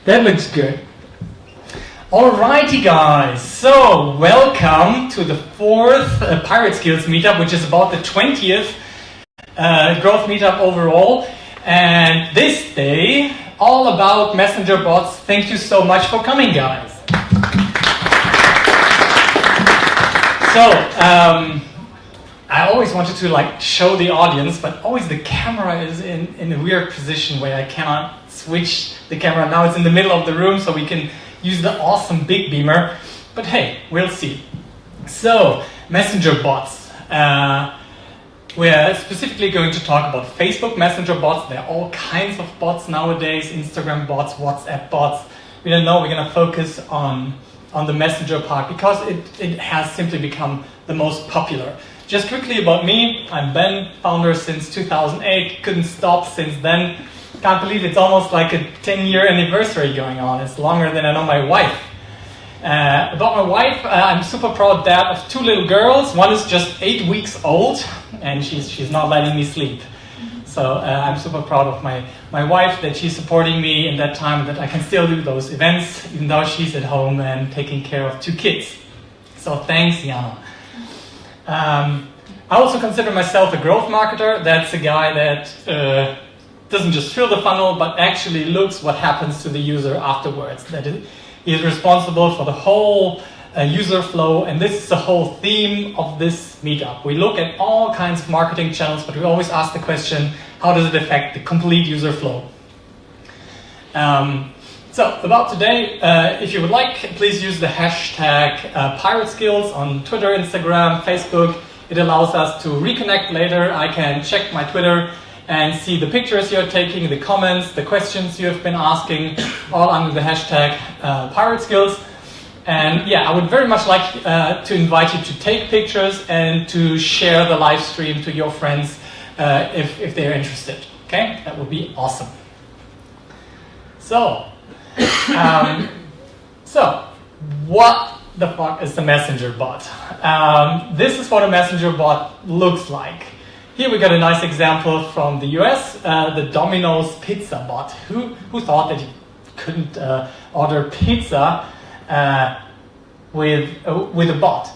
That looks good. Alrighty guys, so welcome to the 4th Pirate Skills meetup, which is about the 20th growth meetup overall. And this day, all about messenger bots. Thank you so much for coming, guys. So, I always wanted to show the audience, but always the camera is in a weird position where I cannot switch the camera. Now it's in the middle of the room, so we can use the awesome big beamer. But hey, we'll see. So, messenger bots. We're specifically going to talk about Facebook Messenger bots. There are all kinds of bots nowadays, Instagram bots, WhatsApp bots. We don't know, we're going to focus on the Messenger part because it has simply become the most popular. Just quickly about me, I'm Ben, founder since 2008, couldn't stop since then. Can't believe it's almost like a 10-year anniversary going on. It's longer than I know my wife. About my wife, I'm super proud dad of 2 little girls. One is just 8 weeks old, and she's not letting me sleep. So I'm super proud of my wife, that she's supporting me in that time, that I can still do those events, even though she's at home and taking care of 2 kids. So thanks, Jana. I also consider myself a growth marketer. That's a guy that doesn't just fill the funnel, but actually looks what happens to the user afterwards. That he is responsible for the whole user flow, and this is the whole theme of this meetup. We look at all kinds of marketing channels, but we always ask the question, how does it affect the complete user flow? So about today, if you would like, please use the hashtag PirateSkills on Twitter, Instagram, Facebook. It allows us to reconnect later. I can check my Twitter and see the pictures you're taking, the comments, the questions you have been asking, all under the hashtag PirateSkills. And yeah, I would very much like to invite you to take pictures and to share the live stream to your friends if they're interested. Okay, that would be awesome. So what the fuck is the messenger bot? This is what a messenger bot looks like. Here we got a nice example from the US, the Domino's pizza bot. Who thought that you couldn't order pizza with a bot?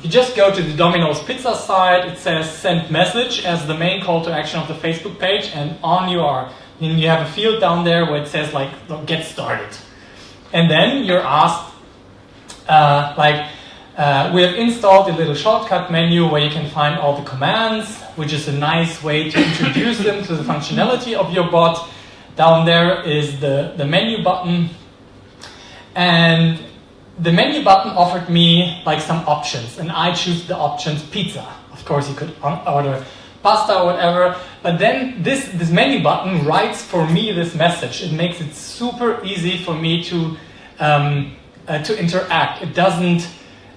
You just go to the Domino's pizza site, it says send message as the main call to action of the Facebook page, and on you are. And you have a field down there where it says get started. And then you're asked, we have installed a little shortcut menu where you can find all the commands, which is a nice way to introduce them to the functionality of your bot. Down there is the menu button. And the menu button offered me some options, and I choose the options pizza. Of course, you could order pasta or whatever, but then this menu button writes for me this message. It makes it super easy for me to interact. It doesn't.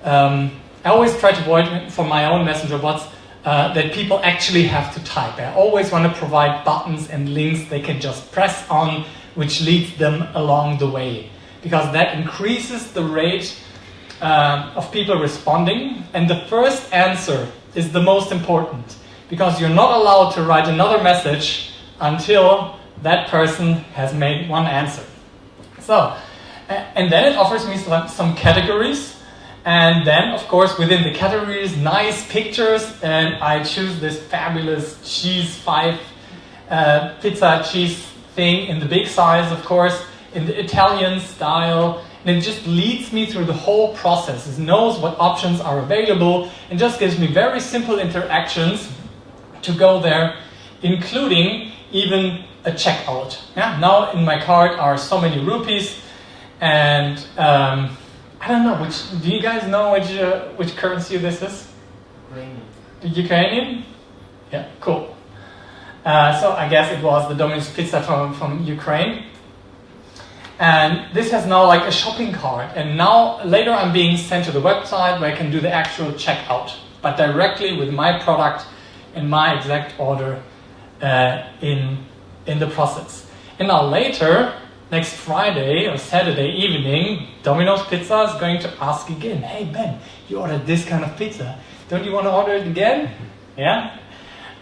I always try to avoid for my own messenger bots that people actually have to type. I always want to provide buttons and links they can just press on, which leads them along the way, because that increases the rate of people responding. And the first answer is the most important, because you're not allowed to write another message until that person has made one answer. So, and then it offers me some categories. And then, of course, within the categories, nice pictures, and I choose this fabulous cheese 5 pizza cheese thing in the big size, of course, in the Italian style, and it just leads me through the whole process. It knows what options are available and just gives me very simple interactions to go there, including even a checkout. Yeah? Now in my cart are so many rupees, and I don't know, do you guys know which currency this is? Ukrainian. Ukrainian? Yeah, cool. So I guess it was the Domino's pizza from Ukraine. And this has now a shopping cart. And now later I'm being sent to the website where I can do the actual checkout, but directly with my product and my exact order in the process. And now later, next Friday or Saturday evening, Domino's Pizza is going to ask again, hey Ben, you ordered this kind of pizza. Don't you want to order it again? Yeah?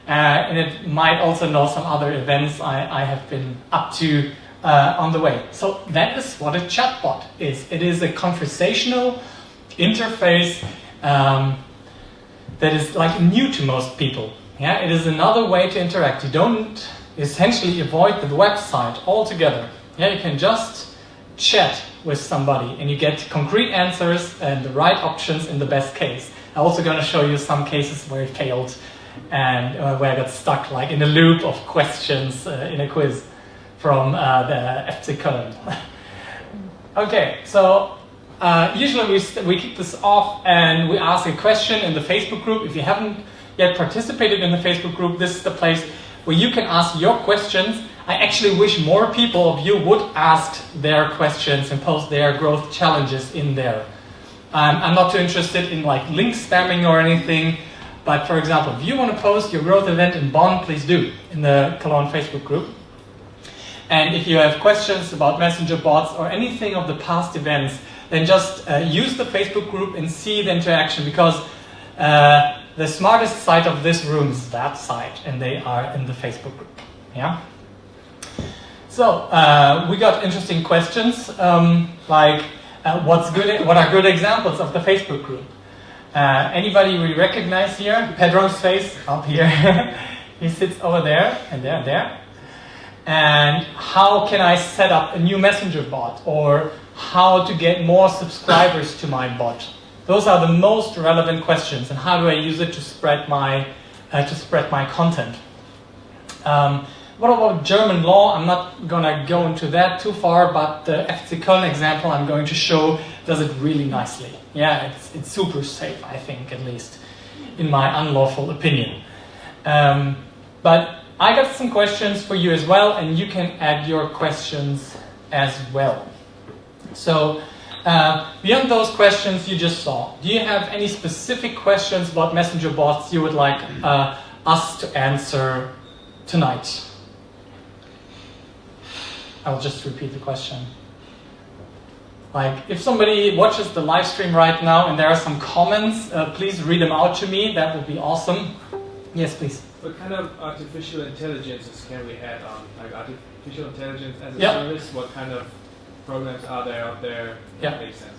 And it might also know some other events I have been up to on the way. So that is what a chatbot is. It is a conversational interface that is like new to most people. Yeah, it is another way to interact. You don't essentially avoid the website altogether. Yeah, you can just chat with somebody and you get concrete answers and the right options in the best case. I'm also going to show you some cases where it failed and where I got stuck like in a loop of questions in a quiz from the FC Köln. Okay, so usually we kick this off and we ask a question in the Facebook group. If you haven't yet participated in the Facebook group, this is the place where you can ask your questions. I actually wish more people of you would ask their questions and post their growth challenges in there. I'm not too interested in like link spamming or anything, but for example, if you want to post your growth event in Bonn, please do in the Cologne Facebook group. And if you have questions about messenger bots or anything of the past events, then just use the Facebook group and see the interaction, because the smartest side of this room is that side, and they are in the Facebook group. Yeah. So we got interesting questions like what are good examples of the Facebook group? Anybody we recognize here? Pedro's face up here. He sits over there and there and there. And how can I set up a new messenger bot, or how to get more subscribers to my bot? Those are the most relevant questions, and how do I use it to spread my content? What about German law? I'm not going to go into that too far, but the FC Köln example I'm going to show does it really nicely. Yeah, it's super safe, I think, at least in my unlawful opinion. But I got some questions for you as well, and you can add your questions as well. So beyond those questions you just saw, do you have any specific questions about messenger bots you would like us to answer tonight? I'll just repeat the question. Like, if somebody watches the live stream right now and there are some comments, please read them out to me. That would be awesome. Yes, please. What kind of artificial intelligences can we add on? Like artificial intelligence as a service? What kind of programs are there out there that make sense?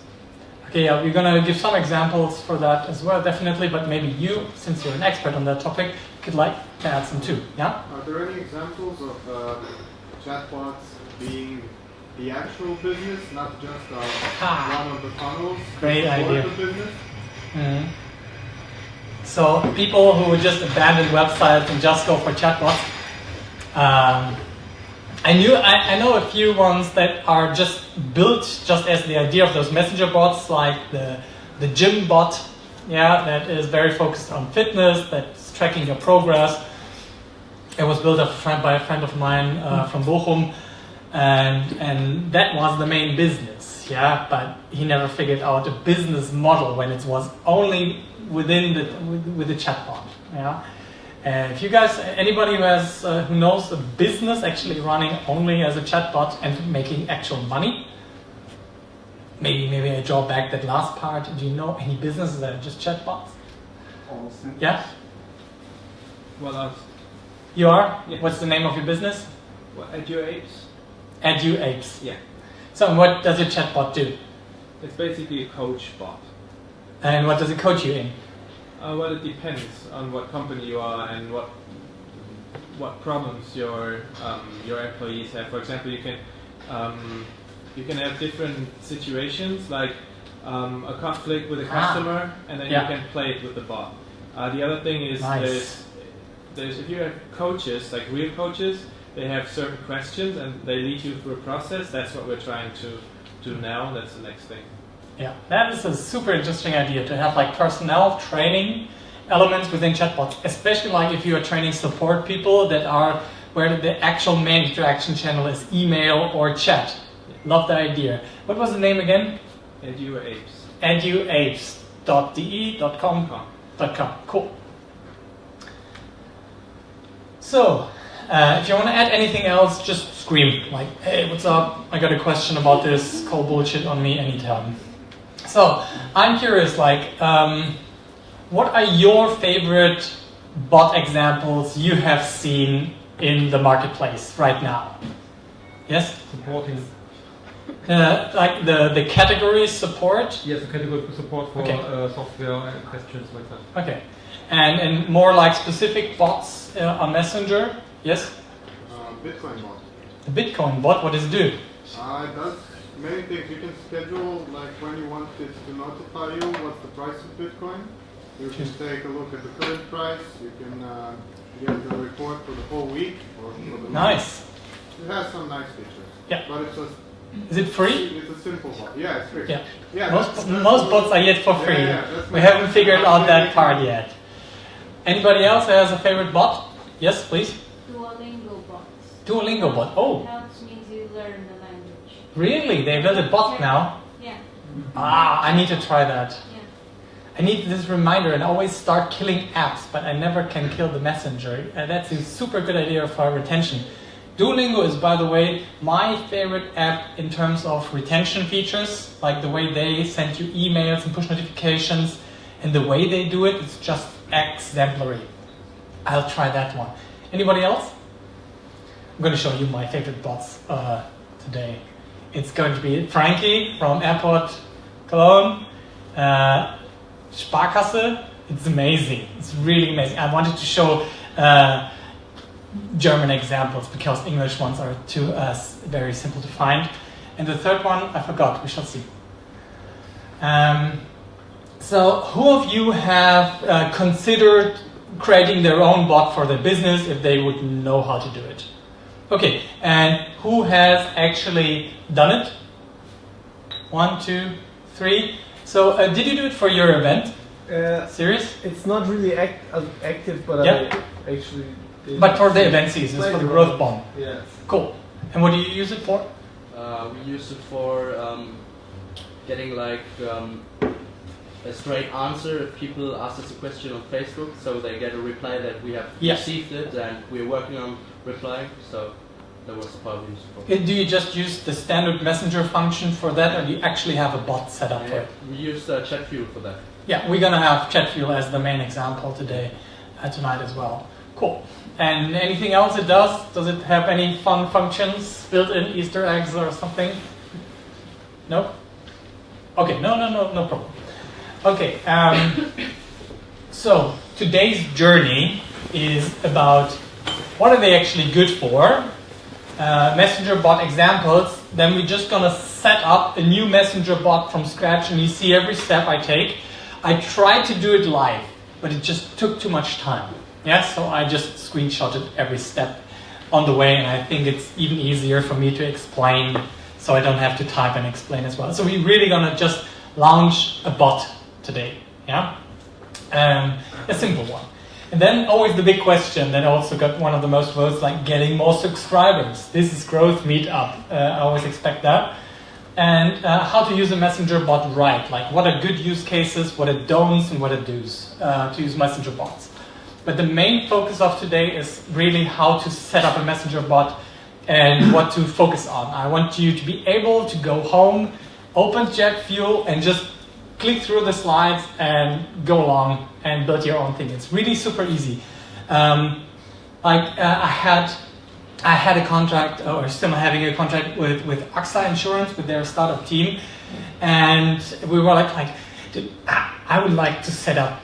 Okay, yeah, we're going to give some examples for that as well, definitely, but maybe you, since you're an expert on that topic, could add some too, yeah? Are there any examples of chatbots being the actual business, not just one of the funnels? Great idea. The business? Mm-hmm. So people who just abandon websites and just go for chatbots. I know a few ones that are just built just as the idea of those messenger bots, like the gym bot, yeah, that is very focused on fitness, that's tracking your progress. It was built by a friend of mine from Bochum, and that was the main business, yeah. But he never figured out a business model when it was only with the chatbot, yeah. If you guys, anybody who knows a business actually running only as a chatbot and making actual money, maybe I draw back that last part. Do you know any businesses that are just chatbots? Awesome. Yeah. What else? You are? Yeah. What's the name of your business? What, EduApes? EduApes. Yeah. So what does your chatbot do? It's basically a coach bot. And what does it coach you in? Well, it depends on what company you are and what problems your employees have. For example, you can have different situations, like a conflict with a customer, and then you can play it with the bot. The other thing is there's if you have coaches, like real coaches, they have certain questions and they lead you through a process. That's what we're trying to do now. That's the next thing. Yeah, that is a super interesting idea, to have like personnel training elements within chatbots, especially like if you are training support people that are where the actual main interaction channel is email or chat. Love the idea. What was the name again? EduApes. EduApes.de.com. Cool. So, if you want to add anything else, just scream like, "Hey, what's up? I got a question about this. Call bullshit on me anytime." So, I'm curious, like, what are your favorite bot examples you have seen in the marketplace right now? Yes? Supporting. Like the category support? Yes, the category support for Okay. software and questions like that. Okay. And more like specific bots on Messenger? Yes? Bitcoin bot. The Bitcoin bot, what does it do? It does many things. You can schedule like when you want it to notify you what's the price of Bitcoin. You can take a look at the current price. You can get the report for the whole week or for the month. Nice. It has some nice features. Yeah. But it's a Is it free? It's a simple bot. Yeah, it's free. Yeah. Yeah. Most bots are yet for free. That's We my- haven't figured out that part yet. Anybody else who has a favorite bot? Yes, please. Duolingo bots. Duolingo bot. Oh, Helps me to learn the language. really? They built a bot now? Yeah. I need to try that. Yeah. I need this reminder and always start killing apps, but I never can kill the messenger. That's a super good idea for retention. Duolingo is, by the way, my favorite app in terms of retention features, like the way they send you emails and push notifications, and the way they do it, it's just exemplary. I'll try that one. Anybody else? I'm going to show you my favorite bots today. It's going to be Frankie from Airport Cologne. Sparkasse, it's amazing. It's really amazing. I wanted to show German examples because English ones are too very simple to find. And the third one, I forgot. We shall see. So, who of you have considered creating their own bot for their business if they would know how to do it? Okay, and who has actually done it? 1, 2, 3. So, did you do it for your event? Serious? It's not really active, but Yeah. I actually did. But for the event season, it's for the growth bomb. Yes. Cool. And what do you use it for? We use it for getting like a straight answer if people ask us a question on Facebook, so they get a reply that we have received it and we're working on replying. So that was the part we used it for. Do you just use the standard messenger function for that, or do you actually have a bot set up for it? We use chat fuel for that. Yeah, we're gonna have ChatFuel as the main example today, tonight as well. Cool. And anything else it does? Does it have any fun functions, built-in Easter eggs or something? No? Okay, no problem. Okay, so today's journey is about what are they actually good for? Messenger bot examples. Then we're just gonna set up a new messenger bot from scratch, and you see every step I take. I tried to do it live, but it just took too much time. Yeah, so I just screenshotted every step on the way, and I think it's even easier for me to explain, so I don't have to type and explain as well. So we're really gonna just launch a bot today. Yeah, a simple one. And then always the big question that also got one of the most votes, like getting more subscribers. This is growth meetup. I always expect that. And how to use a messenger bot right. Like what are good use cases, what are don'ts, and what are do's to use messenger bots. But the main focus of today is really how to set up a messenger bot and what to focus on. I want you to be able to go home, open ChatFuel, and just click through the slides and go along and build your own thing. It's really super easy. I had a contract, or still having a contract with AXA Insurance, with their startup team, and we were like, dude, I would like to set up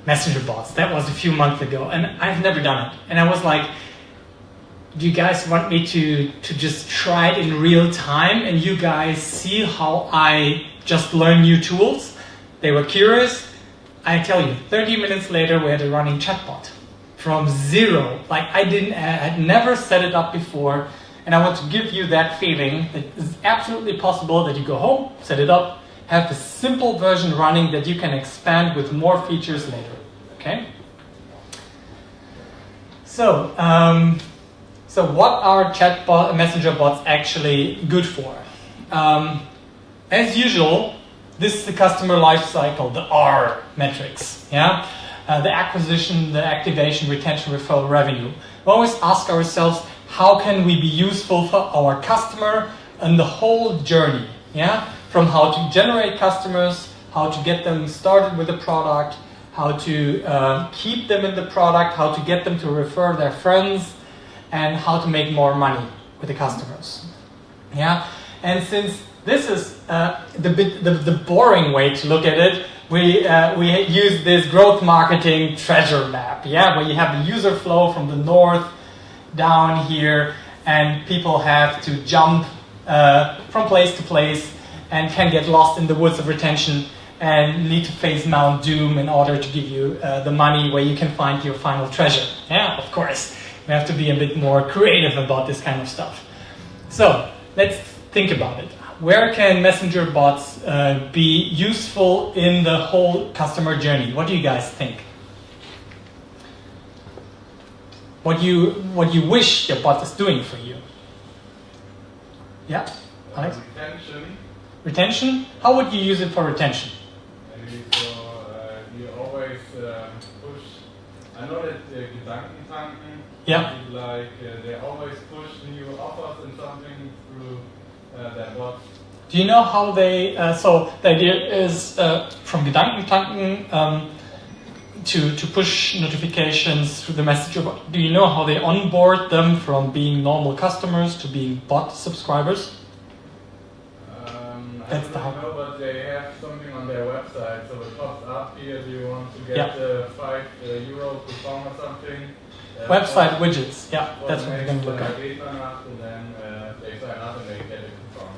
messenger bots. That was a few months ago, and I've never done it. And I was like, do you guys want me to just try it in real time, and you guys see how I just learn new tools? They were curious. I tell you, 30 minutes later, we had a running chatbot. From zero, like I had never set it up before, and I want to give you that feeling that it's absolutely possible that you go home, set it up, have a simple version running that you can expand with more features later. Okay. So what are chatbot messenger bots actually good for? As usual, this is the customer life cycle, the R metrics. Yeah. The acquisition, the activation, retention, referral, revenue. We always ask ourselves, how can we be useful for our customer and the whole journey? Yeah, from how to generate customers, how to get them started with the product, how to keep them in the product, how to get them to refer their friends, and how to make more money with the customers. Yeah, and since this is the boring way to look at it, we use this growth marketing treasure map. Yeah, where you have the user flow from the north down here, and people have to jump from place to place and can get lost in the woods of retention and need to face Mount Doom in order to give you the money where you can find your final treasure. Yeah, of course. We have to be a bit more creative about this kind of stuff. So, let's think about it. Where can messenger bots be useful in the whole customer journey? What do you guys think? What you wish your bot is doing for you? Yeah, Alex? Retention. Retention? How would you use it for retention? Maybe so you always push. I know that Gedankentanken, Yeah. like they always push new offers and something through their bots. Do you know how they? So the idea is from Gedankentanken to push notifications through the messenger bot. Do you know how they onboard them from being normal customers to being bot subscribers? I don't really know, but they have something on their website, so it pops up here. Do you want to get €5 coupon or something? Website widgets, yeah, that's what we're going to look at. And then they sign up and they get a coupon.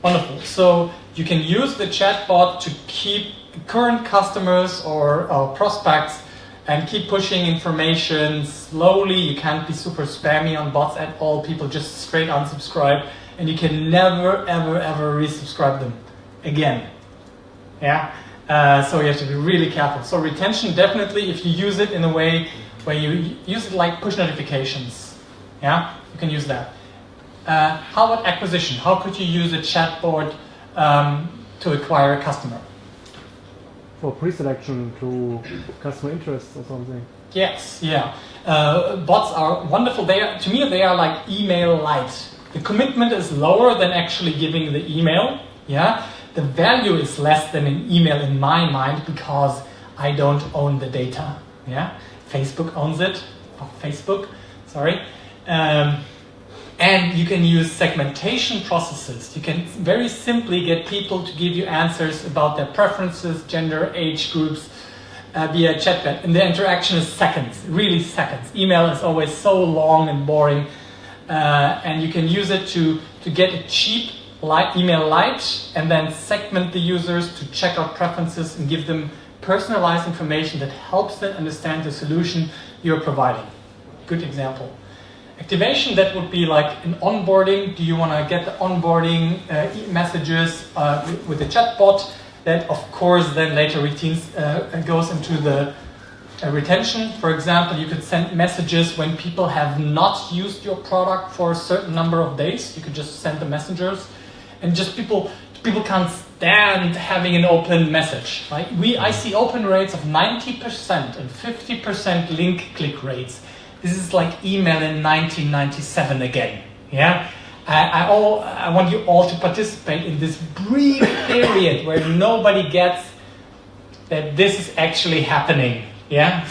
Wonderful. So you can use the chatbot to keep current customers or prospects and keep pushing information slowly. You can't be super spammy on bots at all. People just straight unsubscribe, and you can never, ever, ever resubscribe them again. Yeah. So you have to be really careful. So retention, definitely, if you use it in a way where you use it like push notifications, yeah, you can use that. How about acquisition? How could you use a chatbot to acquire a customer? For pre-selection to customer interest or something. Yes, yeah. Bots are wonderful. To me, they are like email light. The commitment is lower than actually giving the email. Yeah, the value is less than an email in my mind because I don't own the data. Yeah, Facebook owns it. Oh, Facebook, sorry. And you can use segmentation processes. You can very simply get people to give you answers about their preferences, gender, age groups via chatbot. And the interaction is seconds, really seconds. Email is always so long and boring. And you can use it to get a cheap email light and then segment the users to check out preferences and give them personalized information that helps them understand the solution you're providing. Good example. Activation, that would be like an onboarding. Do you want to get the onboarding messages with the chatbot? That, of course, then later goes into the retention. For example, you could send messages when people have not used your product for a certain number of days. You could just send the messengers, and just people can't stand having an open message. Right? I see open rates of 90% and 50% link click rates. This is like email in 1997 again. Yeah, I want you all to participate in this brief period where nobody gets that this is actually happening. Yeah,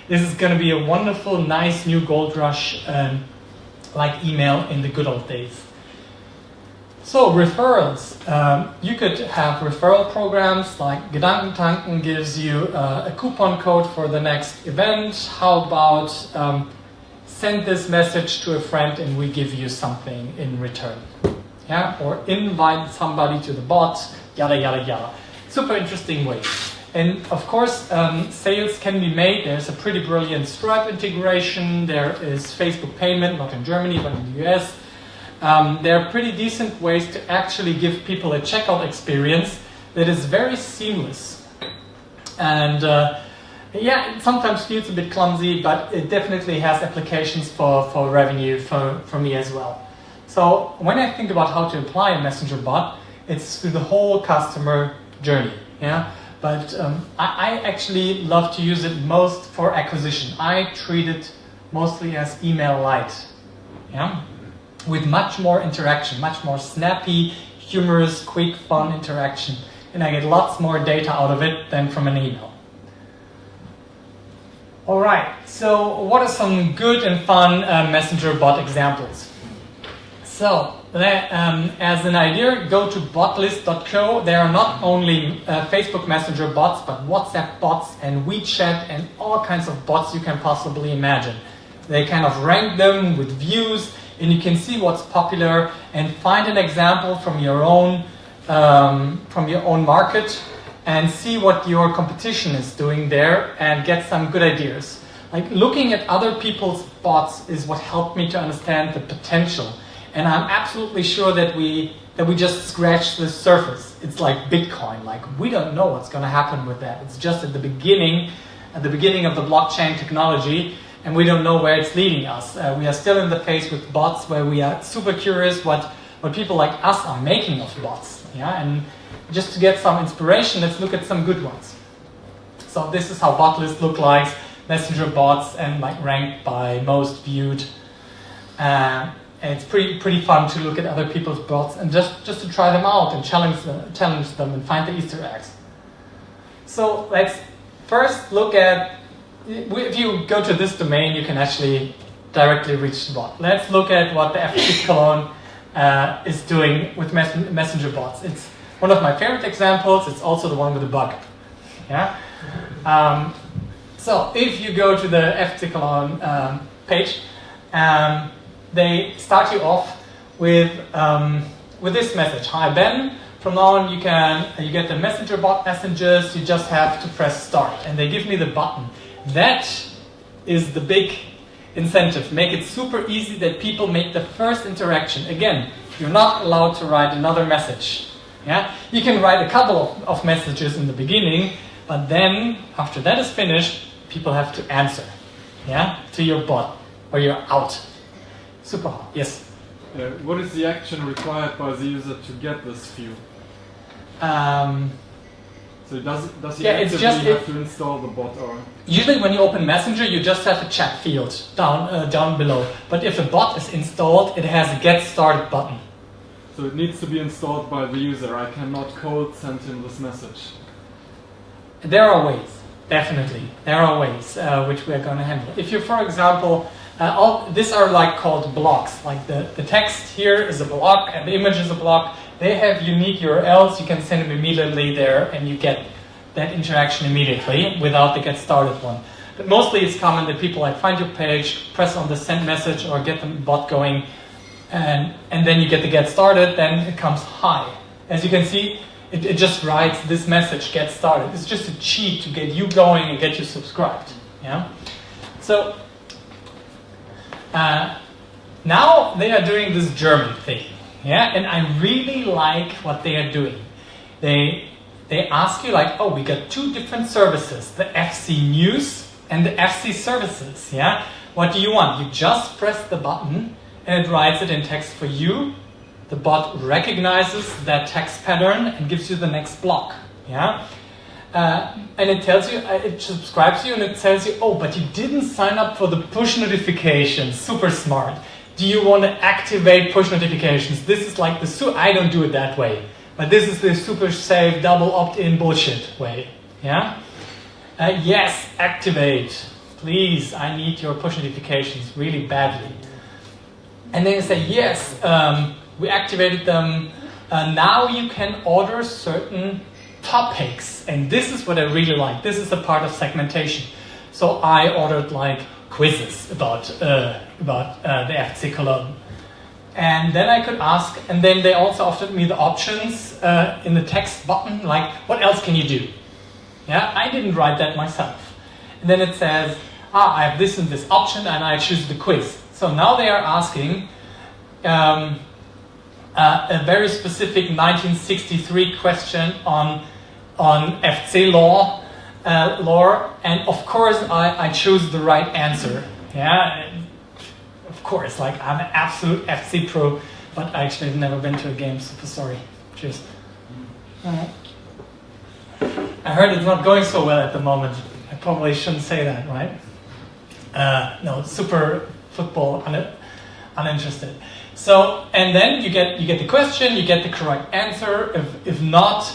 this is going to be a wonderful, nice new gold rush like email in the good old days. So referrals, you could have referral programs like Gedankentanken gives you a coupon code for the next event. How about send this message to a friend and we give you something in return? Yeah, or invite somebody to the bot, yada yada yada. Super interesting way. And of course, sales can be made. There's a pretty brilliant Stripe integration. There is Facebook payment, not in Germany but in the US. There are pretty decent ways to actually give people a checkout experience that is very seamless. And yeah, it sometimes feels a bit clumsy, but it definitely has applications for revenue for me as well. So when I think about how to apply a messenger bot, it's through the whole customer journey. Yeah, but I actually love to use it most for acquisition. I treat it mostly as email light. Yeah. With much more interaction, much more snappy, humorous, quick, fun interaction. And I get lots more data out of it than from an email. Alright, so what are some good and fun messenger bot examples? So, as an idea, go to botlist.co. There are not only Facebook Messenger bots, but WhatsApp bots and WeChat and all kinds of bots you can possibly imagine. They kind of rank them with views, and you can see what's popular and find an example from your own market and see what your competition is doing there and get some good ideas. Like looking at other people's bots is what helped me to understand the potential. And I'm absolutely sure that we just scratched the surface. It's like Bitcoin. Like we don't know what's going to happen with that. It's just at the beginning of the blockchain technology, and we don't know where it's leading us. We are still in the phase with bots where we are super curious what people like us are making of bots. Yeah, and just to get some inspiration, let's look at some good ones. So this is how Botlist look like, messenger bots, and like ranked by most viewed. And it's pretty fun to look at other people's bots and just to try them out and challenge them and find the Easter eggs. So let's first look at, if you go to this domain, you can actually directly reach the bot. Let's look at what the FC Cologne is doing with messenger bots. It's one of my favorite examples. It's also the one with the bug. Yeah. So if you go to the FC Cologne page, they start you off with this message. Hi Ben. From now on, you get the messenger bot messages. You just have to press start, and they give me the button. That is the big incentive. Make it super easy that people make the first interaction. Again, you're not allowed to write another message. Yeah, you can write a couple of messages in the beginning, but then after that is finished, people have to answer. Yeah, to your bot, or you're out. Super hard. Yes. What is the action required by the user to get this view? So does he actively have to install the bot, or? Usually when you open Messenger, you just have a chat field down below. But if a bot is installed, it has a get started button. So it needs to be installed by the user. I cannot cold send him this message. There are ways, definitely. There are ways which we are going to handle. If you, for example, these are like called blocks. Like the text here is a block and the image is a block. They have unique URLs. You can send them immediately there, and you get that interaction immediately without the get started one. But mostly it's common that people like find your page, press on the send message or get the bot going, and then you get the get started, then it comes hi. As you can see, it just writes this message, get started. It's just a cheat to get you going and get you subscribed. Yeah. So now they are doing this German thing. Yeah, and I really like what they are doing. They ask you like, oh, we got two different services, the FC News and the FC Services. Yeah, what do you want? You just press the button and it writes it in text for you. The bot recognizes that text pattern and gives you the next block. Yeah, and it tells you, it subscribes you and it tells you, oh, but you didn't sign up for the push notifications. Super smart. Do you want to activate push notifications? This is like I don't do it that way, but this is the super safe double opt-in bullshit way. Yeah. Yes, activate. Please, I need your push notifications really badly. And then you say yes. We activated them. Now you can order certain topics, and this is what I really like. This is a part of segmentation. So I ordered like quizzes about the FC Cologne, and then I could ask, and then they also offered me the options in the text button, like what else can you do? Yeah, I didn't write that myself. And then it says, I have this and this option, and I choose the quiz. So now they are asking a very specific 1963 question on FC law, and of course I choose the right answer. Yeah, of course, like I'm an absolute FC pro, but I actually have never been to a game, super sorry. Cheers. I heard it's not going so well at the moment. I probably shouldn't say that, right? No, super football uninterested. So, and then you get the question, you get the correct answer. If not,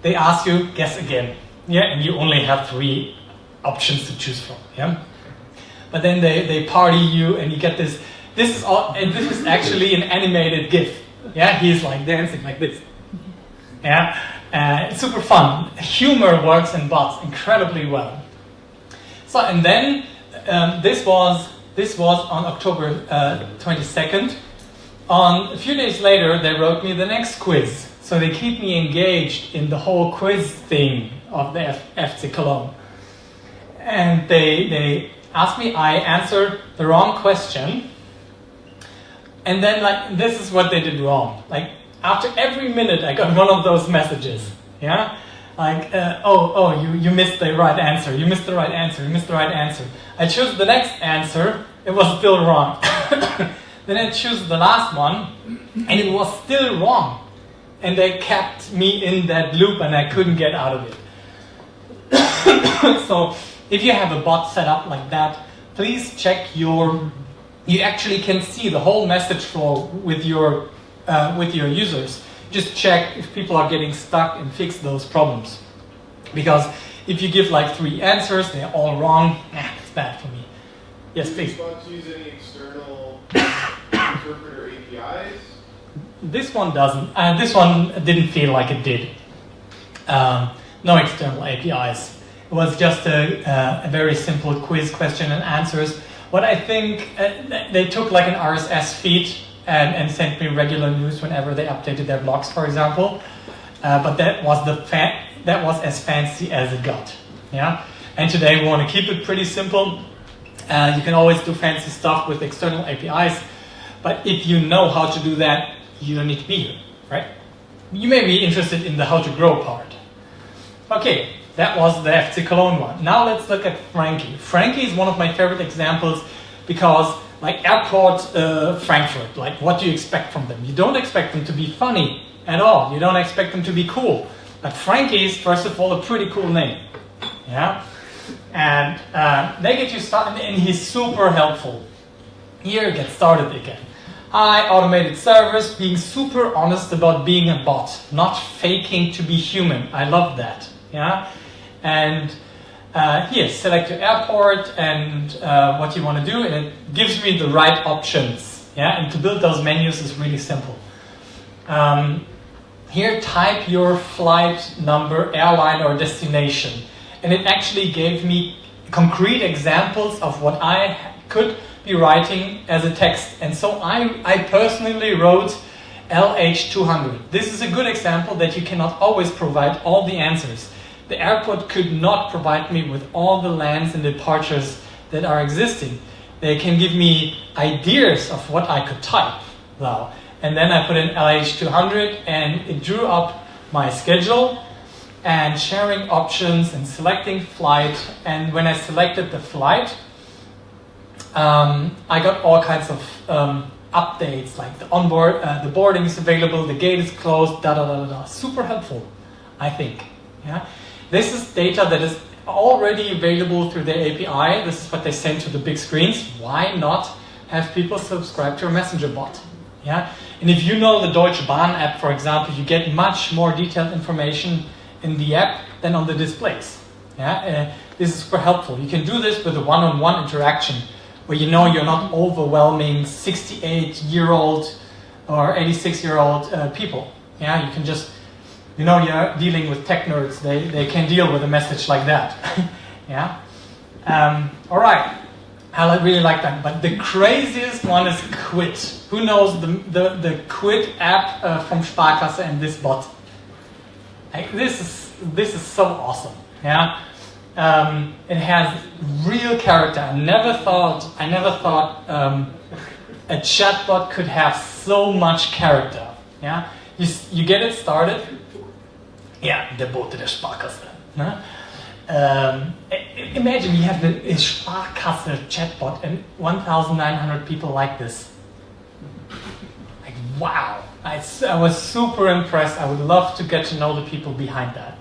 they ask you, guess again. Yeah, and you only have 3 options to choose from. Yeah, but then they party you, and you get this this is all, and this is actually an animated GIF. Yeah, he's like dancing like this. Yeah, it's super fun. Humor works in bots incredibly well. So, and then this was on October 22nd. A few days later, they wrote me the next quiz. So they keep me engaged in the whole quiz thing of the FC Cologne. And they asked me, I answered the wrong question. And then, like, this is what they did wrong. Like, after every minute, I got one of those messages. Yeah? Like, you missed the right answer. You missed the right answer. You missed the right answer. I chose the next answer. It was still wrong. Then I chose the last one, and it was still wrong. And they kept me in that loop, and I couldn't get out of it. So, if you have a bot set up like that, please check you actually can see the whole message flow with your users. Just check if people are getting stuck and fix those problems. Because if you give like 3 answers, they're all wrong, it's bad for me. Yes, please. Do you want to use any external interpreter APIs? This one doesn't. This one didn't feel like it did. No external APIs. It was just a very simple quiz, question and answers. What I think, they took like an RSS feed and sent me regular news whenever they updated their blogs, for example. But that was as fancy as it got. Yeah. And today we want to keep it pretty simple. You can always do fancy stuff with external APIs, but if you know how to do that, you don't need to be here, right? You may be interested in the how to grow part. Okay, that was the FC Cologne one. Now let's look at Frankie. Frankie is one of my favorite examples because, like airport Frankfurt, like what do you expect from them? You don't expect them to be funny at all. You don't expect them to be cool. But Frankie is, first of all, a pretty cool name. Yeah? And they get you started, and he's super helpful. Here, get started again. Hi, automated service, being super honest about being a bot, not faking to be human. I love that. Yeah, and here, select your airport and what you want to do, and it gives me the right options. Yeah, and to build those menus is really simple. Here, type your flight number, airline, or destination, and it actually gave me concrete examples of what I could be writing as a text. And so I personally wrote LH200. This is a good example that you cannot always provide all the answers. The airport could not provide me with all the lands and departures that are existing. They can give me ideas of what I could type, though. And then I put in LH200 and it drew up my schedule and sharing options and selecting flight. And when I selected the flight, I got all kinds of updates, like the boarding is available, the gate is closed, Super helpful, I think. Yeah, this is data that is already available through their API. This is what they send to the big screens. Why not have people subscribe to a messenger bot? Yeah, and if you know the Deutsche Bahn app, for example, you get much more detailed information in the app than on the displays. Yeah, this is super helpful. You can do this with a one-on-one interaction, where you know you're not overwhelming 68-year-old or 86-year-old people. Yeah, you can just, you know, you're dealing with tech nerds. They can deal with a message like that. Yeah. All right. I really like that. But the craziest one is Quid. Who knows the Quid app from Sparkasse and this bot? Like, this is so awesome. Yeah. It has real character. I never thought a chatbot could have so much character. Yeah, you get it started. Yeah, der Bote der Sparkasse. Ne? Imagine you have a Sparkasse chatbot and 1,900 people like this. Like, wow! I was super impressed. I would love to get to know the people behind that.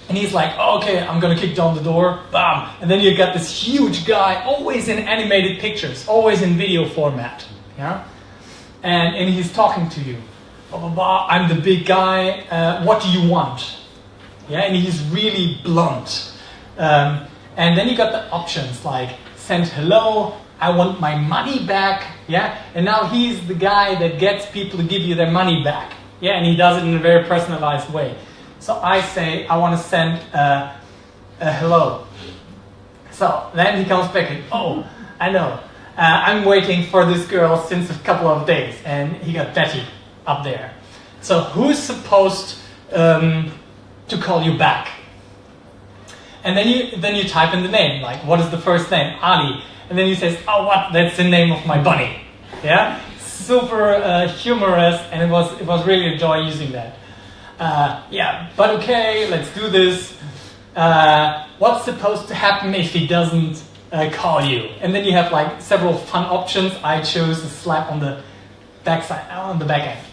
And he's like, okay, I'm gonna kick down the door, bam. And then you got this huge guy, always in animated pictures, always in video format, yeah? And he's talking to you. Blah, blah, blah, I'm the big guy, what do you want? Yeah, and he's really blunt. And then you got the options like send hello, I want my money back, yeah? And now he's the guy that gets people to give you their money back, yeah? And he does it in a very personalized way. So I say, I want to send a hello. So then he comes back and, oh, I know. I'm waiting for this girl since a couple of days, and he got Betty up there. So who's supposed to call you back? And then you type in the name, like what is the first name? Ali. And then he says, oh, what? That's the name of my bunny. Yeah, super humorous, and it was really a joy using that. Yeah, but okay, let's do this. What's supposed to happen if he doesn't call you? And then you have like several fun options. I chose a slap on the backside, on the back end.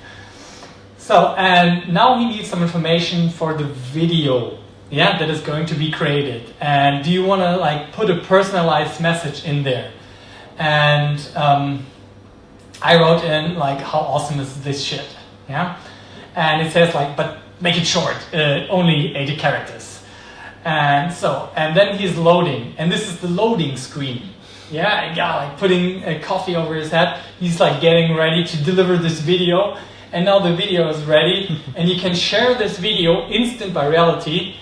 So, and now he needs some information for the video, yeah, that is going to be created. And do you want to like put a personalized message in there? And I wrote in like, how awesome is this shit, yeah? And it says like, but make it short, only 80 characters. And so, and then he's loading, and this is the loading screen. Yeah, a guy like putting a coffee over his head. He's like getting ready to deliver this video, and now the video is ready, and you can share this video instant by reality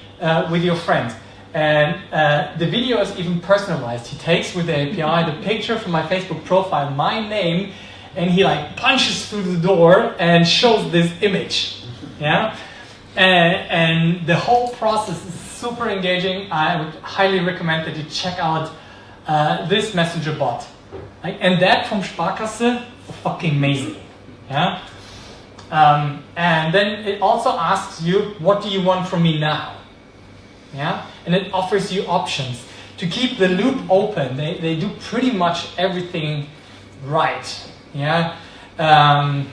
with your friends. And the video is even personalized. He takes with the API the picture from my Facebook profile, my name, and he like punches through the door and shows this image. Yeah, and the whole process is super engaging. I would highly recommend that you check out this messenger bot. Like, and that from Sparkasse, fucking amazing. Yeah. And then it also asks you, what do you want from me now? Yeah, and it offers you options to keep the loop open. They do pretty much everything right. Yeah, I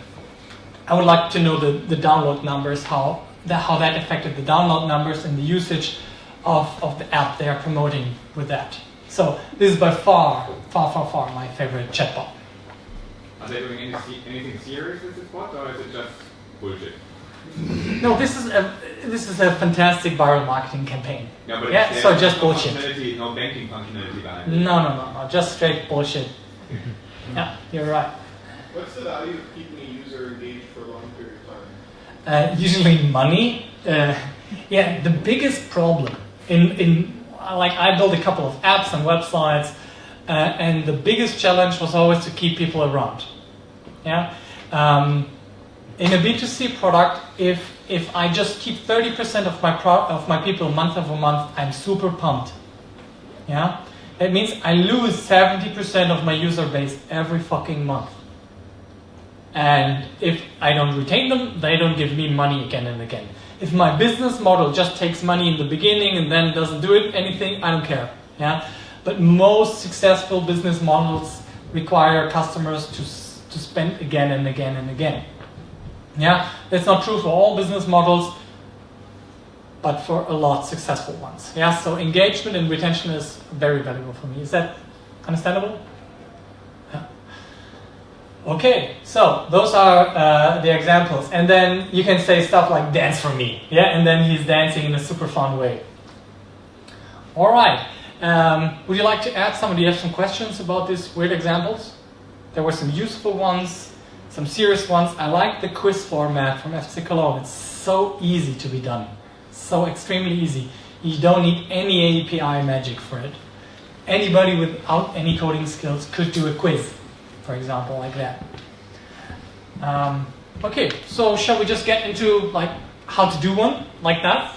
would like to know the download numbers, how that affected the download numbers and the usage of the app they are promoting with that. So this is by far my favorite chatbot. Are they doing anything serious with this bot, or is it just bullshit? No, this is a fantastic viral marketing campaign. Yeah, but yeah, so just no bullshit. No banking functionality behind it. No, just straight bullshit. Yeah, you're right. What's the value of keeping a user engaged for a long period of time? Usually money. Yeah, the biggest problem in like I built a couple of apps and websites, and the biggest challenge was always to keep people around. Yeah. In a B2C product, if I just keep 30% of my people month over month, I'm super pumped. Yeah, that means I lose 70% of my user base every fucking month. And if I don't retain them, they don't give me money again and again. If my business model just takes money in the beginning and then doesn't do anything, I don't care. Yeah, but most successful business models require customers to spend again and again and again. Yeah, that's not true for all business models, but for a lot successful ones. Yeah, so engagement and retention is very valuable for me. Is that understandable? Yeah. Okay, so those are the examples, and then you can say stuff like "dance for me," yeah, and then he's dancing in a super fun way. All right, would you like to add some? Do you have some questions about these weird examples? There were some useful ones. Some serious ones. I like the quiz format from FC Cologne. It's so easy to be done. So extremely easy. You don't need any API magic for it. Anybody without any coding skills could do a quiz, for example, like that. Okay, so shall we just get into like how to do one like that?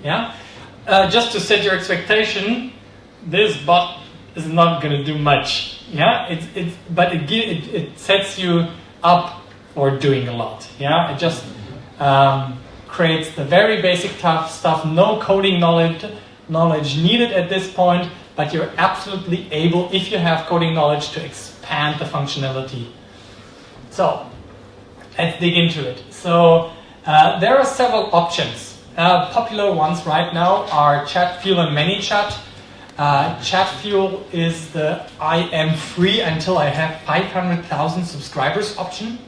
Yeah. Just to set your expectation, this bot is not going to do much. Yeah. But it sets you up for doing a lot. Yeah, it just creates the very basic tough stuff. No coding knowledge needed at this point, but you're absolutely able, if you have coding knowledge, to expand the functionality. So let's dig into it. So there are several options. Popular ones right now are Chatfuel and ManyChat. Chatfuel is the I am free until I have 500,000 subscribers option.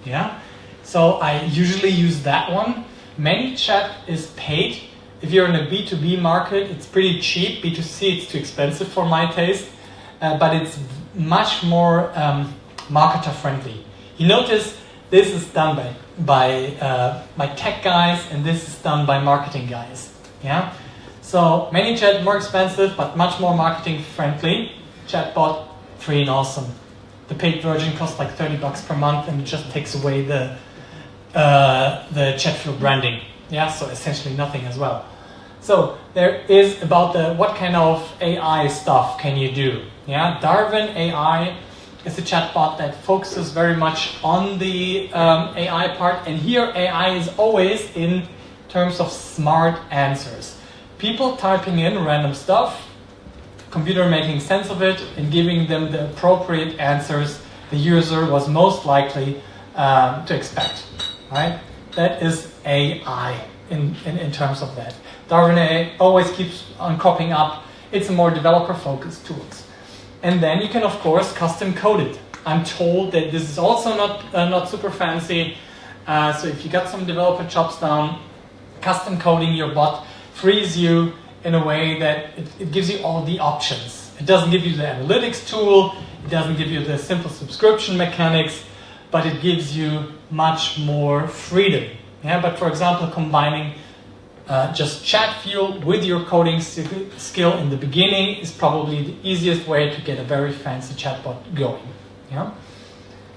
Yeah, so I usually use that one. ManyChat is paid. If you're in a B2B market, it's pretty cheap. B2C, it's too expensive for my taste, but it's much more marketer friendly. You notice this is done by tech guys, and this is done by marketing guys. Yeah. So ManyChat more expensive, but much more marketing friendly. Chatbot free and awesome. The paid version costs like $30 per month, and it just takes away the Chatfuel branding. Yeah, so essentially nothing as well. So there is about the what kind of AI stuff can you do? Yeah, Darwin AI is a chatbot that focuses very much on the AI part, and here AI is always in terms of smart answers. People typing in random stuff, computer making sense of it, and giving them the appropriate answers the user was most likely to expect. Right? That is AI in terms of that. Darwin AI always keeps on cropping up. It's a more developer-focused tools. And then you can, of course, custom code it. I'm told that this is also not super fancy. So if you got some developer chops down, custom coding your bot frees you in a way that it gives you all the options. It doesn't give you the analytics tool. It doesn't give you the simple subscription mechanics, but it gives you much more freedom. Yeah, but for example, combining just Chatfuel with your coding skill in the beginning is probably the easiest way to get a very fancy chatbot going. Yeah?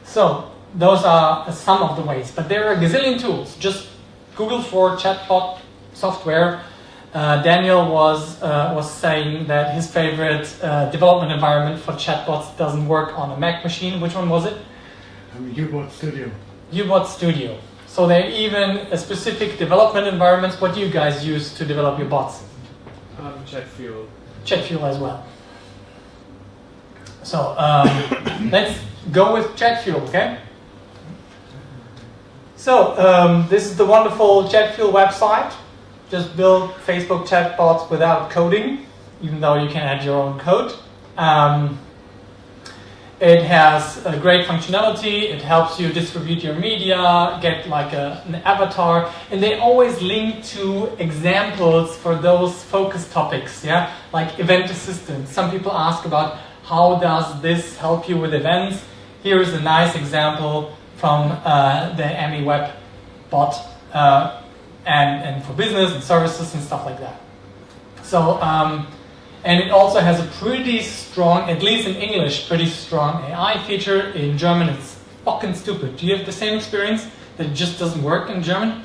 So those are some of the ways, but there are a gazillion tools. Just Google for chatbot software. Daniel was saying that his favorite development environment for chatbots doesn't work on a Mac machine. Which one was it? U-Bot Studio. U-Bot Studio. So there are even specific development environments. What do you guys use to develop your bots? Chatfuel. Chatfuel as well. So let's go with Chatfuel, okay? So this is the wonderful Chatfuel website. Just build Facebook chatbots without coding, even though you can add your own code. It has a great functionality. It helps you distribute your media, get like an avatar, and they always link to examples for those focus topics. Yeah, like event assistant. Some people ask about how does this help you with events. Here is a nice example from the AMI web bot, and for business and services and stuff like that. So. And it also has a pretty strong, at least in English, pretty strong AI feature. In German, it's fucking stupid. Do you have the same experience that it just doesn't work in German?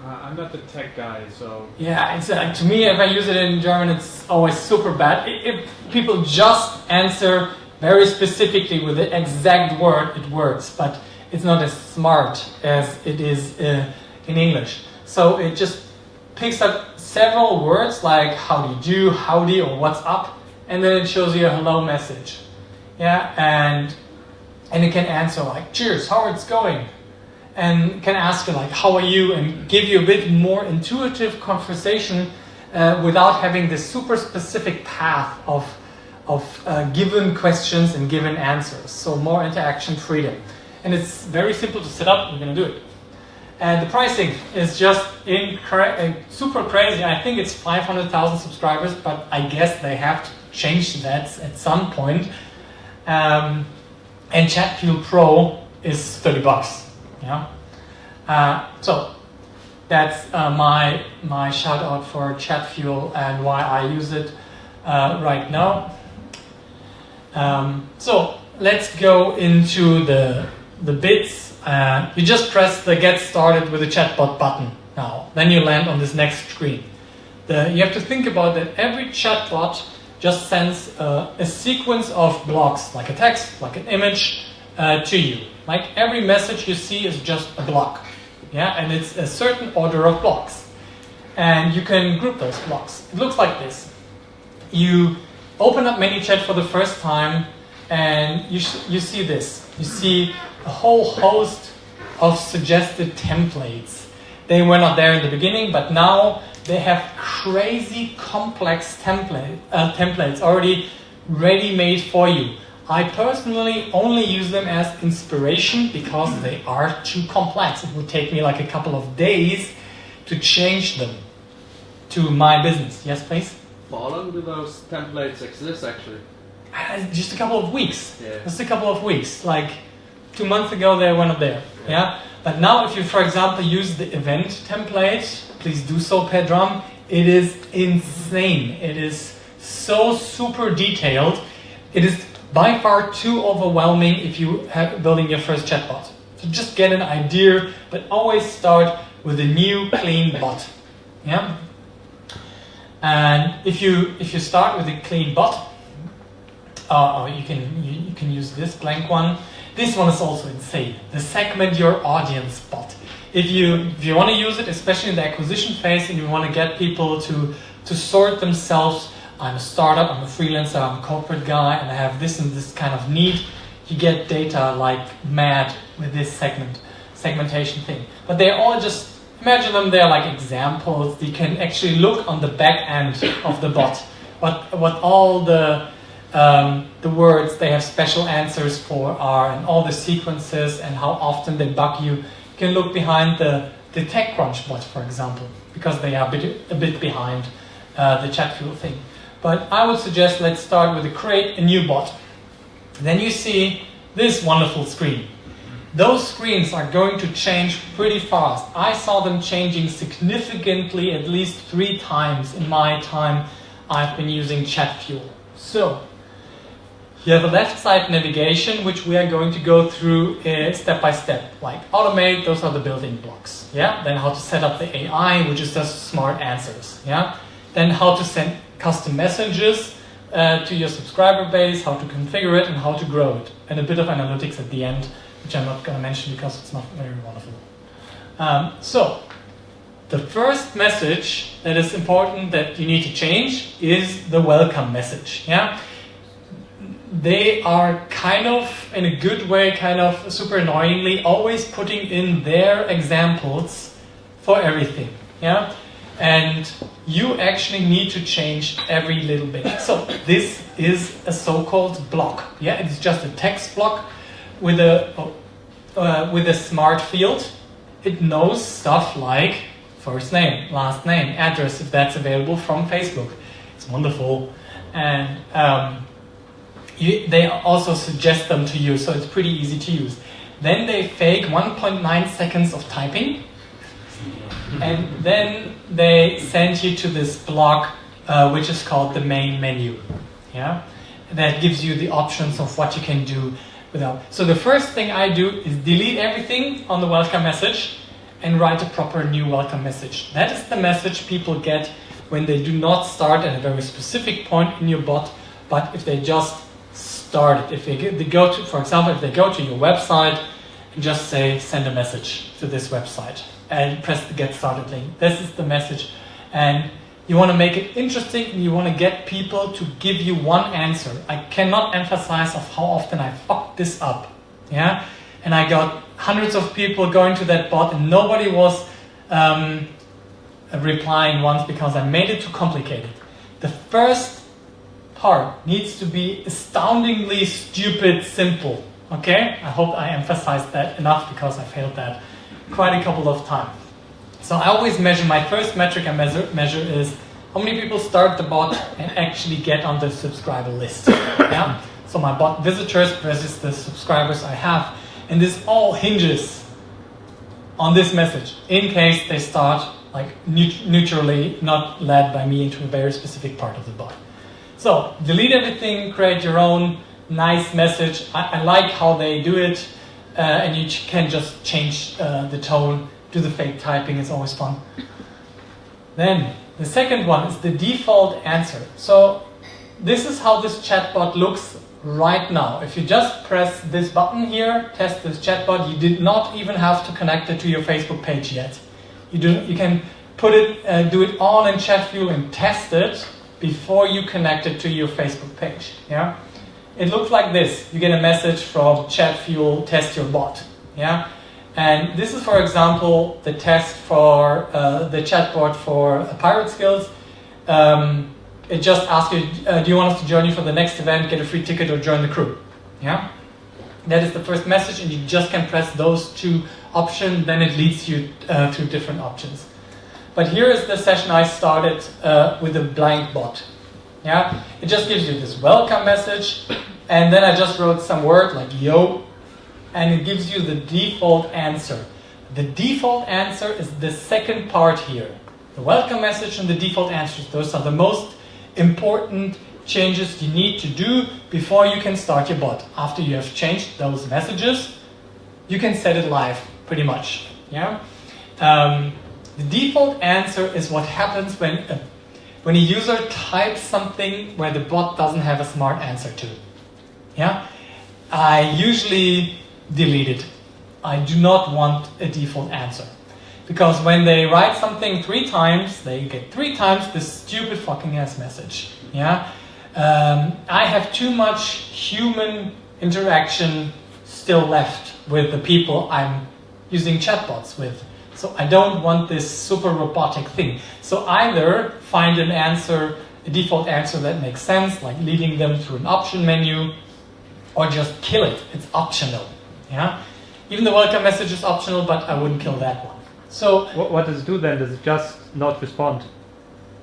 I'm not the tech guy, so... Yeah, it's, to me, if I use it in German, it's always super bad. If people just answer very specifically with the exact word, it works. But it's not as smart as it is in English. So it just picks up several words like how do you do, howdy, or what's up, and then it shows you a hello message. Yeah, and it can answer like, cheers, how it's going? And can ask you like, how are you? And give you a bit more intuitive conversation without having this super specific path of given questions and given answers. So more interaction freedom. And it's very simple to set up. We're going to do it. And the pricing is just super crazy. I think it's 500,000 subscribers, but I guess they have to change that at some point. And Chatfuel Pro is $30. Yeah. So that's my shout out for Chatfuel and why I use it right now. So let's go into the bits. You just press the Get Started with a Chatbot button now. Then you land on this next screen. You have to think about that every chatbot just sends a sequence of blocks, like a text, like an image, to you. Like every message you see is just a block. Yeah, and it's a certain order of blocks. And you can group those blocks. It looks like this. You open up ManyChat for the first time, and you see this. You see a whole host of suggested templates. They were not there in the beginning, but now they have crazy complex templates already ready-made for you. I personally only use them as inspiration because they are too complex. It would take me like a couple of days to change them to my business. Yes, please? For how long do those templates exist actually? just a couple of weeks. Yeah. Just a couple of weeks. Like 2 months ago, they were not there. Yeah. But now, if you, for example, use the event template, please do so per drum. It is insane. It is so super detailed. It is by far too overwhelming if you have building your first chatbot. So just get an idea, but always start with a new clean bot. Yeah. And if you start with a clean bot, you can use this blank one. This one is also insane. The segment your audience bot. If you want to use it, especially in the acquisition phase, and you want to get people to sort themselves, I'm a startup, I'm a freelancer, I'm a corporate guy, and I have this and this kind of need, you get data like mad with this segmentation thing. But they're all just, imagine them, they're like examples. You can actually look on the back end of the bot, what all the words they have special answers for are, and all the sequences, and how often they bug you. You can look behind the TechCrunch bot, for example, because they are a bit behind the ChatFuel thing. But I would suggest let's start with create a new bot. Then you see this wonderful screen. Those screens are going to change pretty fast. I saw them changing significantly at least 3 times in my time I've been using ChatFuel. So, you have a left side navigation, which we are going to go through step by step. Like automate, those are the building blocks. Yeah. Then how to set up the AI, which is just smart answers. Yeah. Then how to send custom messages to your subscriber base, how to configure it, and how to grow it. And a bit of analytics at the end, which I'm not going to mention because it's not very wonderful. So, the first message that is important that you need to change is the welcome message. Yeah. They are kind of, in a good way, kind of super annoyingly, always putting in their examples for everything. Yeah. And you actually need to change every little bit. So this is a so-called block. Yeah, it's just a text block with a smart field. It knows stuff like first name, last name, address, if that's available from Facebook. It's wonderful. And they also suggest them to you, so it's pretty easy to use. Then they fake 1.9 seconds of typing. And then they send you to this block, which is called the main menu. Yeah, that gives you the options of what you can do without. So the first thing I do is delete everything on the welcome message and write a proper new welcome message. That is the message people get when they do not start at a very specific point in your bot, but if they just start it. If they go to, for example, if they go to your website and just say send a message to this website, and press the get started link. This is the message, and you want to make it interesting, and you want to get people to give you one answer. I cannot emphasize of how often I fucked this up. Yeah, and I got hundreds of people going to that bot, and nobody was replying once because I made it too complicated. The first part needs to be astoundingly stupid simple. Okay, I hope I emphasized that enough because I failed that quite a couple of times. So I always measure, my first metric I measure is how many people start the bot and actually get on the subscriber list. Yeah? So my bot visitors versus the subscribers I have. And this all hinges on this message in case they start like neutrally, not led by me into a very specific part of the bot. So delete everything, create your own nice message. I like how they do it. And you can just change the tone, do the fake typing, it's always fun. Then, the second one is the default answer. So, this is how this chatbot looks right now. If you just press this button here, test this chatbot, you did not even have to connect it to your Facebook page yet. You can put it, do it all in ChatFuel and test it before you connect it to your Facebook page. Yeah. It looks like this. You get a message from ChatFuel, test your bot. Yeah, and this is, for example, the test for the chatbot for Pirate Skills. It just asks you, do you want us to join you for the next event, get a free ticket, or join the crew? Yeah, that is the first message, and you just can press those 2 options. Then it leads you through different options. But here is the session I started with a blank bot. Yeah, it just gives you this welcome message, and then I just wrote some word like yo, and it gives you the default answer. The default answer is the second part here. The welcome message and the default answers, those are the most important changes you need to do before you can start your bot. After you have changed those messages, you can set it live pretty much. Yeah. The default answer is what happens when a user types something where the bot doesn't have a smart answer to. Yeah. I usually delete it. I do not want a default answer. Because when they write something 3 times, they get 3 times this stupid fucking ass message. Yeah? I have too much human interaction still left with the people I'm using chatbots with. So I don't want this super robotic thing. So either find an answer, a default answer that makes sense, like leading them through an option menu, or just kill it. It's optional. Yeah? Even the welcome message is optional, but I wouldn't kill that one. So what does it do then? Does it just not respond?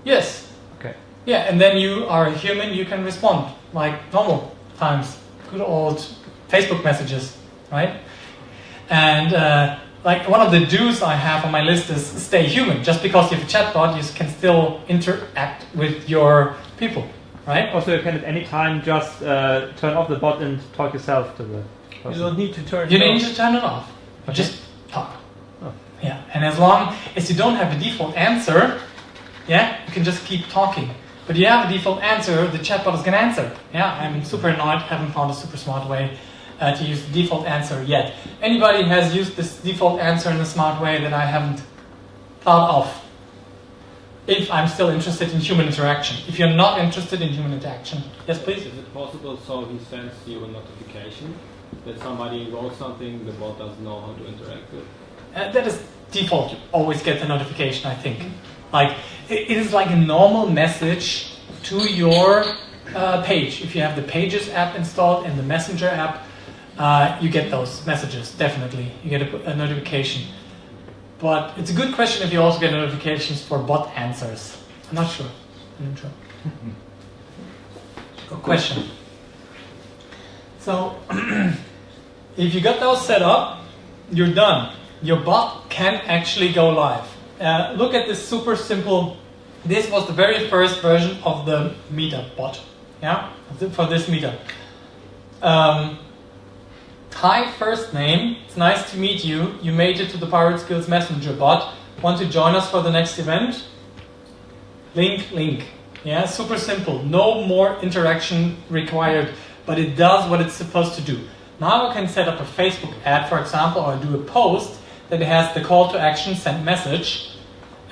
Yes. Okay. Yeah, and then you are a human, you can respond like normal times. Good old Facebook messages, right? And like one of the do's I have on my list is stay human. Just because you have a chatbot, you can still interact with your people, right? Also, you can at any time just turn off the bot and talk yourself to the person. You don't need to turn You it need off. to turn it off, but just talk. Oh. Yeah, and as long as you don't have a default answer, yeah, you can just keep talking. But you have a default answer, the chatbot is going to answer. Yeah, I'm super annoyed, haven't found a super smart way to use the default answer yet. Anybody has used this default answer in a smart way that I haven't thought of? If I'm still interested in human interaction. If you're not interested in human interaction, yes, please. Is it possible so he sends you a notification that somebody wrote something the bot doesn't know how to interact with? That is default. You always get the notification, I think. Like it is like a normal message to your page. If you have the Pages app installed and the Messenger app, you get those messages, definitely. You get a notification. But it's a good question if you also get notifications for bot answers. I'm not sure. Good question. So, if you got those set up, you're done. Your bot can actually go live. Look at this super simple. This was the very first version of the meetup bot. Yeah, for this meetup. Hi, first name. It's nice to meet you. You made it to the Pirate Skills Messenger bot. Want to join us for the next event? Link. Yeah, super simple. No more interaction required, but it does what it's supposed to do. Now I can set up a Facebook ad, for example, or do a post that has the call to action, send message,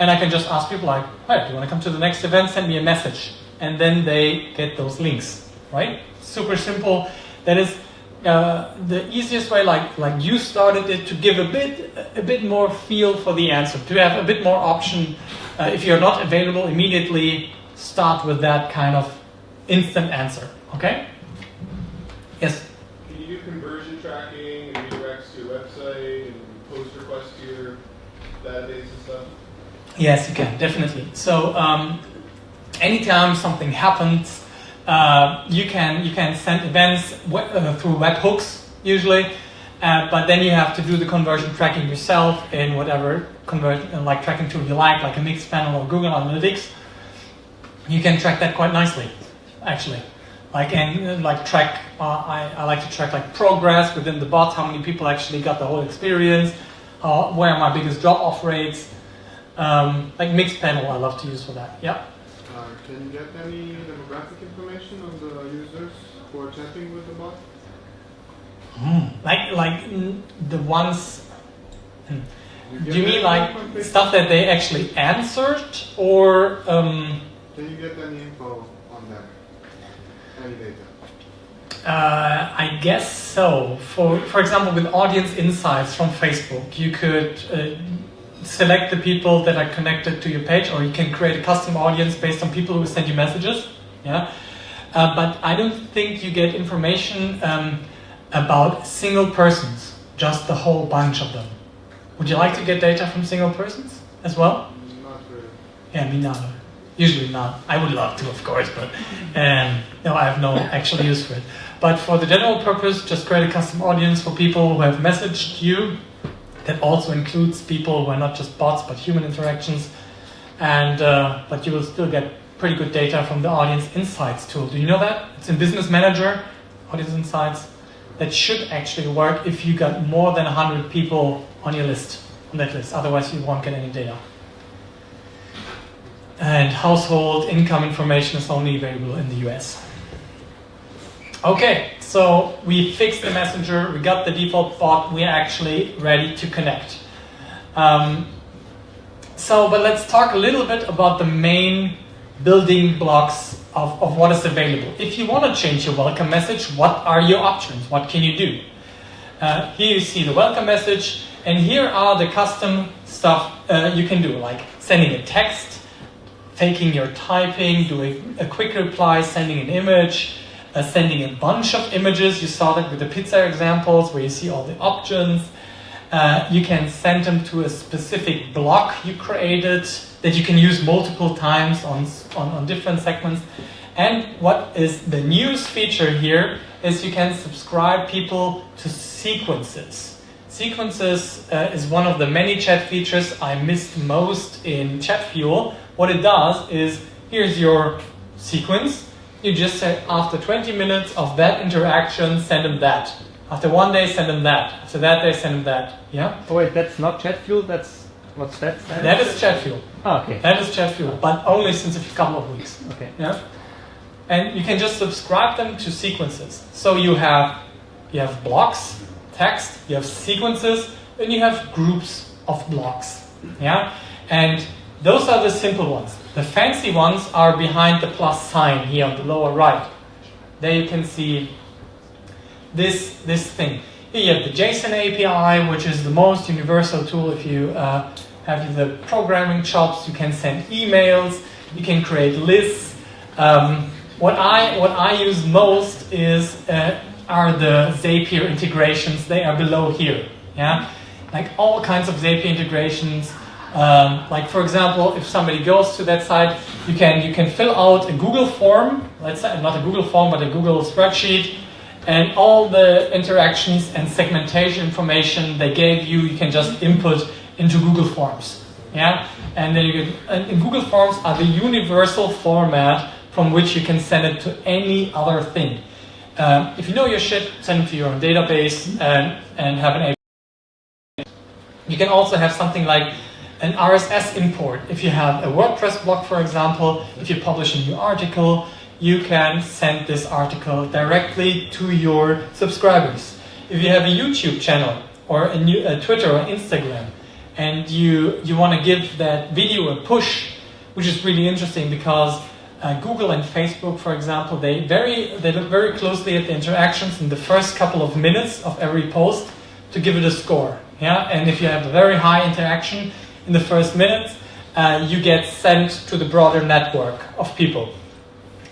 and I can just ask people like, hey, do you want to come to the next event? Send me a message. And then they get those links, right? Super simple. That is the easiest way, like you started it, to give a bit more feel for the answer, to have a bit more option. If you're not available immediately, start with that kind of instant answer, okay? Yes? Can you do conversion tracking and redirects to your website and post requests to your database and stuff? Yes, you can, definitely. So anytime something happens, you can send events through webhooks usually, but then you have to do the conversion tracking yourself in whatever like tracking tool you like a Mixpanel or Google Analytics. You can track that quite nicely, actually. Track. I like to track like progress within the bot, how many people actually got the whole experience, where are my biggest drop-off rates. Like Mixpanel, I love to use for that. Yeah. Can you get any demographic information on the users who are chatting with the bot? Like the ones. Do you mean like stuff that they actually answered, or? Can you get any info on them? Any data? I guess so. For example, with audience insights from Facebook, you could select the people that are connected to your page, or you can create a custom audience based on people who send you messages. Yeah, but I don't think you get information about single persons, just the whole bunch of them. Would you like to get data from single persons as well? Not really. Yeah, me neither. Usually not. I would love to, of course, but no, I have no actual use for it. But for the general purpose, just create a custom audience for people who have messaged you. That also includes people who are not just bots, but human interactions. And but you will still get pretty good data from the Audience Insights tool. Do you know that? It's in Business Manager, Audience Insights. That should actually work if you got more than 100 people on your list, on that list. Otherwise, you won't get any data. And household income information is only available in the US. Okay, so we fixed the messenger, we got the default bot, we're actually ready to connect. But let's talk a little bit about the main building blocks of what is available. If you want to change your welcome message, what are your options? What can you do? Here you see the welcome message, and here are the custom stuff you can do, like sending a text, faking your typing, doing a quick reply, sending an image, sending a bunch of images. You saw that with the pizza examples where you see all the options. You can send them to a specific block you created that you can use multiple times on different segments. And what is the newest feature here is you can subscribe people to sequences. Sequences is one of the many chat features I missed most in ChatFuel. What it does is, here's your sequence. You just say, after 20 minutes of that interaction, send them that. After 1 day, send them that. After that day, send them that. Yeah? Oh wait, that's not ChatFuel, that's... What's that? That is ChatFuel. Oh, okay. That is ChatFuel, but only since a couple of weeks. Okay. Yeah? And you can just subscribe them to sequences. So you have blocks, text, you have sequences, and you have groups of blocks. Yeah? And those are the simple ones. The fancy ones are behind the plus sign here on the lower right. There you can see this thing. Here you have the JSON API, which is the most universal tool. If you have the programming chops, you can send emails, you can create lists. What I use most are the Zapier integrations. They are below here. Yeah, like all kinds of Zapier integrations. Like for example, if somebody goes to that site, you can fill out a Google form. Let's say not a Google form, but a Google spreadsheet, and all the interactions and segmentation information they gave you, you can just input into Google Forms. Yeah, and then and Google Forms are the universal format from which you can send it to any other thing. If you know your shit, send it to your own database and have an API. You can also have something like an RSS import. If you have a WordPress blog, for example, if you publish a new article, you can send this article directly to your subscribers. If you have a YouTube channel or a Twitter or Instagram, and you want to give that video a push, which is really interesting because Google and Facebook, for example, they look very closely at the interactions in the first couple of minutes of every post to give it a score. Yeah, and if you have a very high interaction in the first minutes, you get sent to the broader network of people.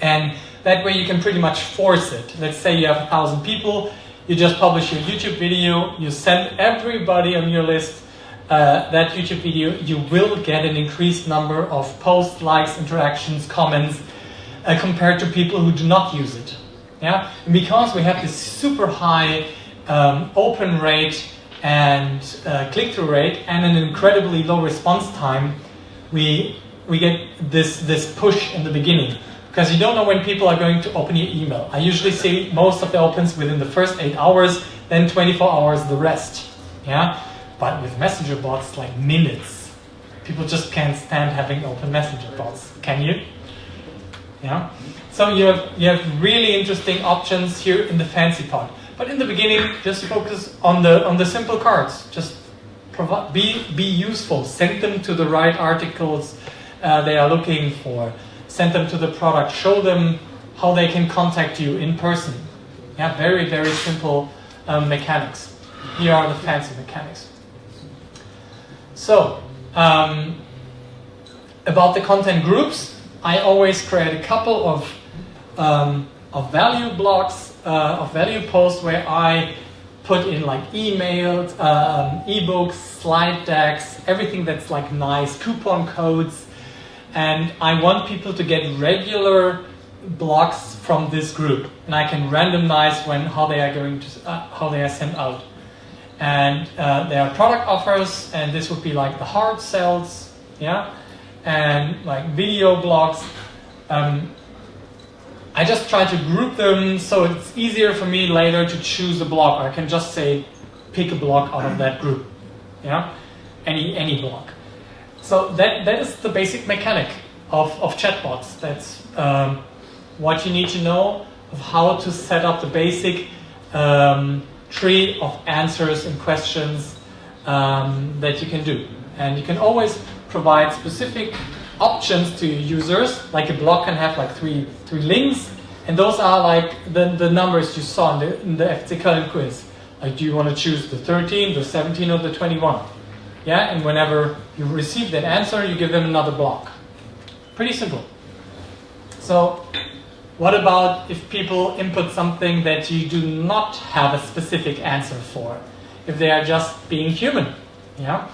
And that way you can pretty much force it. Let's say you have 1,000 people, you just publish your YouTube video, you send everybody on your list that YouTube video, you will get an increased number of posts, likes, interactions, comments compared to people who do not use it. Yeah? And because we have this super high open rate and click-through rate and an incredibly low response time, we get this push in the beginning. Because you don't know when people are going to open your email. I usually see most of the opens within the first 8 hours, then 24 hours the rest. Yeah? But with messenger bots, like minutes. People just can't stand having open messenger bots. Can you? Yeah? So you have really interesting options here in the fancy part. But in the beginning, just focus on the simple cards. Just be useful. Send them to the right articles they are looking for. Send them to the product. Show them how they can contact you in person. Yeah, very, very simple mechanics. Here are the fancy mechanics. So, about the content groups, I always create a couple of value blocks, of value posts where I put in like emails, ebooks, slide decks, everything that's like nice, coupon codes, and I want people to get regular blocks from this group, and I can randomize how they are sent out. And there are product offers, and this would be like the hard sells, yeah, and like video blogs. I just try to group them so it's easier for me later to choose a block. I can just say, pick a block out of that group, yeah, any block. So that is the basic mechanic of chatbots. That's what you need to know of how to set up the basic tree of answers and questions that you can do. And you can always provide specific options to your users. Like a blog can have like three links, and those are like the numbers you saw in the FCK quiz. Like, do you want to choose the 13, the 17, or the 21? Yeah, and whenever you receive that answer, you give them another block. Pretty simple. So, what about if people input something that you do not have a specific answer for? If they are just being human, yeah?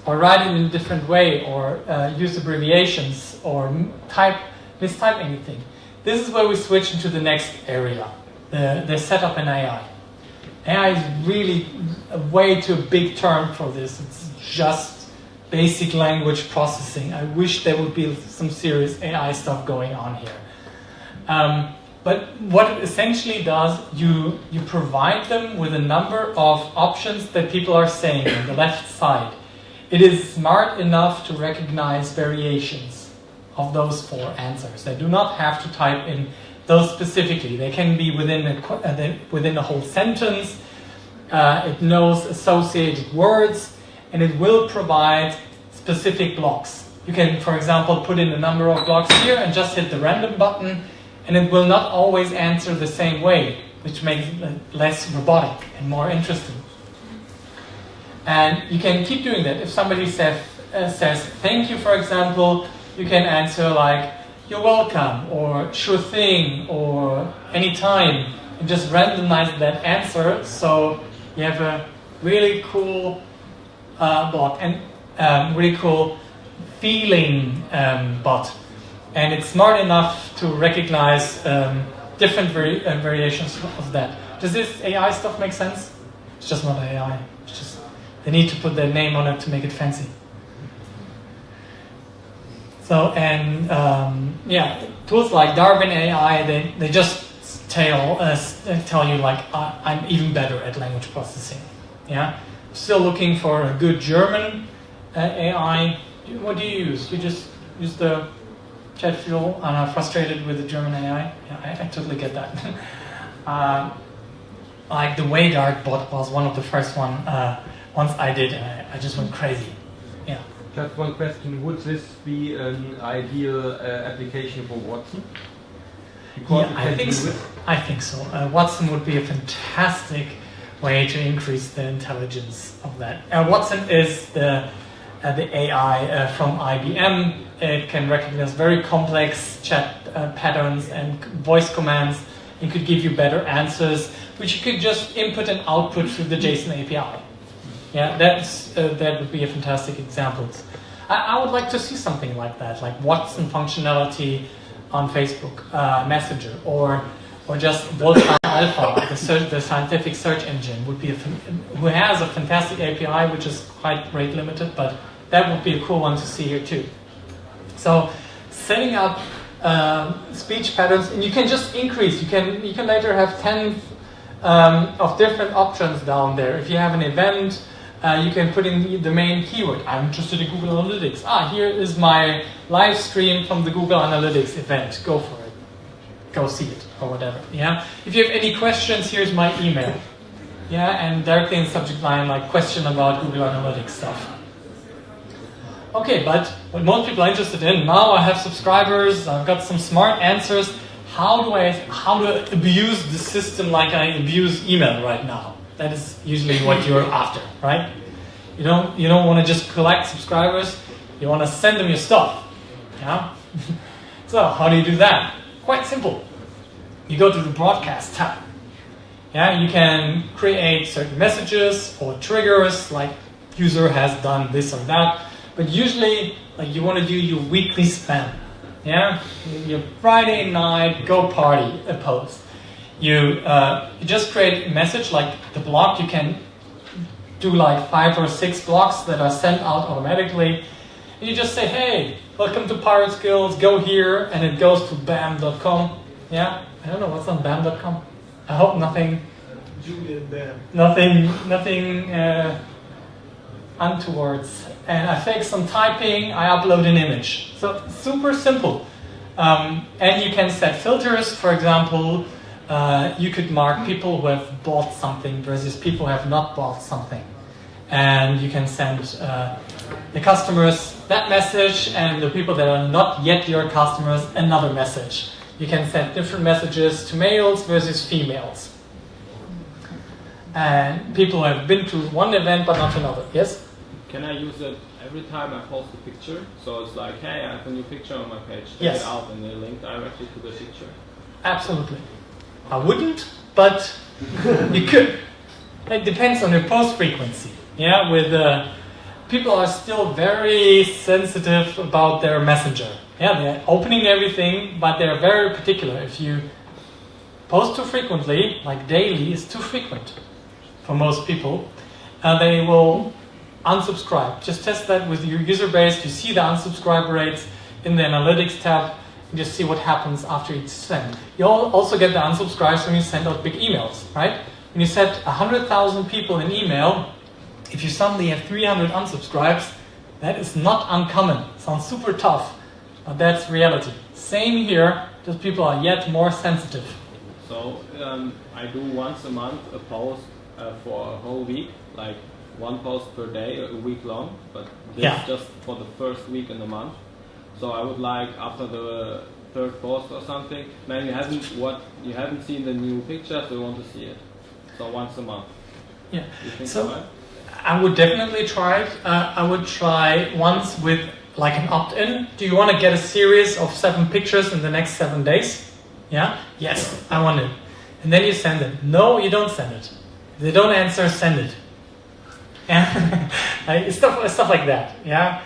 Or write it in a different way, or use abbreviations, or mistype anything. This is where we switch into the next area, the setup in AI. AI is really a way too big term for this. It's just basic language processing. I wish there would be some serious AI stuff going on here. But what it essentially does, you provide them with a number of options that people are saying on the left side. It is smart enough to recognize variations of those 4 answers. They do not have to type in those specifically. They can be within a whole sentence. It knows associated words, and it will provide specific blocks. You can, for example, put in a number of blocks here and just hit the random button, and it will not always answer the same way, which makes it less robotic and more interesting. And you can keep doing that. If somebody says thank you, for example, you can answer like, you're welcome, or sure thing, or anytime, and just randomize that answer so you have a really cool bot and really cool feeling bot. And it's smart enough to recognize different variations of that. Does this AI stuff make sense? It's just not AI. It's just they need to put their name on it to make it fancy. So, and tools like Darwin AI, they just tell you like, I'm even better at language processing. Yeah, still looking for a good German AI. What do you use? You just use the chat fuel and are frustrated with the German AI? Yeah, I totally get that. Like the Waydart bot was one of the first ones I did, and I just went crazy. Yeah. Just one question: would this be an ideal application for Watson? Yeah, I think so. I think so. Watson would be a fantastic way to increase the intelligence of that. Watson is the AI from IBM. It can recognize very complex chat patterns and voice commands. It could give you better answers, which you could just input and output through the JSON API. Yeah, that would be a fantastic example. I would like to see something like that, like Watson functionality on Facebook Messenger, or just Volta Alpha, the scientific search engine, would be who has a fantastic API, which is quite rate limited, but that would be a cool one to see here too. So setting up speech patterns, and you can just increase. You can later have 10 of different options down there. If you have an event, you can put in the main keyword. I'm interested in Google Analytics. Here is my live stream from the Google Analytics event. Go for it. Go see it, or whatever. Yeah. If you have any questions, here's my email. Yeah, and directly in the subject line, like question about Google Analytics stuff. Okay, but what most people are interested in, now I have subscribers, I've got some smart answers. How to abuse the system like I abuse email right now? That is usually what you're after, right? You don't want to just collect subscribers. You want to send them your stuff. Yeah. So how do you do that? Quite simple. You go to the broadcast tab. Yeah, you can create certain messages or triggers, like user has done this or that. But usually, like you want to do your weekly spam. Yeah, your Friday night go party a post. You just create a message like the blog. You can do like 5 or 6 blocks that are sent out automatically. And you just say, hey, welcome to Pirate Skills, go here, and it goes to bam.com. Yeah, I don't know what's on bam.com. I hope nothing. Julian Bam. Nothing untowards. And I fake some typing, I upload an image. So super simple. And you can set filters. For example, you could mark people who have bought something versus people who have not bought something. And you can send the customers that message, and the people that are not yet your customers another message. You can send different messages to males versus females. And people who have been to one event but not to another. Yes? Can I use it every time I post a picture? So it's like, hey, I have a new picture on my page. Check Yes. it out, and they link directly to the picture. Absolutely. I wouldn't, but you could. It depends on your post frequency. Yeah, with people are still very sensitive about their messenger. Yeah, they're opening everything, but they're very particular. If you post too frequently, like daily is too frequent for most people, they will unsubscribe. Just test that with your user base. You see the unsubscribe rates in the analytics tab. You just see what happens after each send. You'll also get the unsubscribes when you send out big emails, right? When you set 100,000 people an email, if you suddenly have 300 unsubscribes, that is not uncommon. Sounds super tough, but that's reality. Same here, just people are yet more sensitive. So I do once a month a post for a whole week, like 1 post per day, a week long, but this is just for the first week in the month. So I would like after the 3rd post or something, man, you haven't seen the new picture, so you want to see it. So once a month. Yeah. You think So right? I would definitely try it. I would try once with like an opt-in. Do you want to get a series of 7 pictures in the next 7 days? Yeah? Yes, I want it. And then you send it. No, you don't send it. If they don't answer, send it. Yeah, stuff like that. Yeah.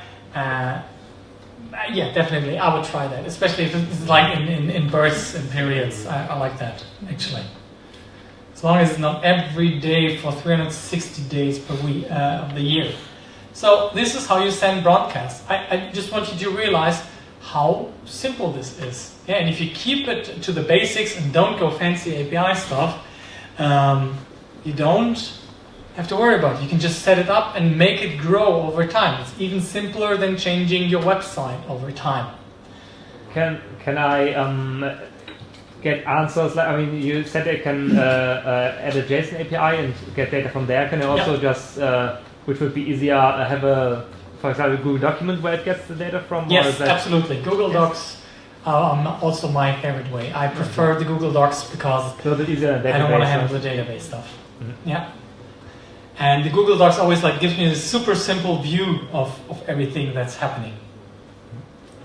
Yeah, definitely. I would try that, especially if it's like in bursts and periods. I like that actually. As long as it's not every day for 360 days per week of the year. So this is how you send broadcasts. I just want you to realize how simple this is. Yeah, and if you keep it to the basics and don't go fancy API stuff, you don't have to worry about it. You can just set it up and make it grow over time. It's even simpler than changing your website over time. Can I get answers? Like, I mean, you said I can add a JSON API and get data from there. Can I also just, which would be easier, have a, for example, Google document where it gets the data from? Yes, absolutely. Google Docs also my favorite way. I prefer the Google Docs because a little bit easier than database. I don't want to handle the database stuff. Mm-hmm. Yeah. And the Google Docs always like gives me a super simple view of everything that's happening.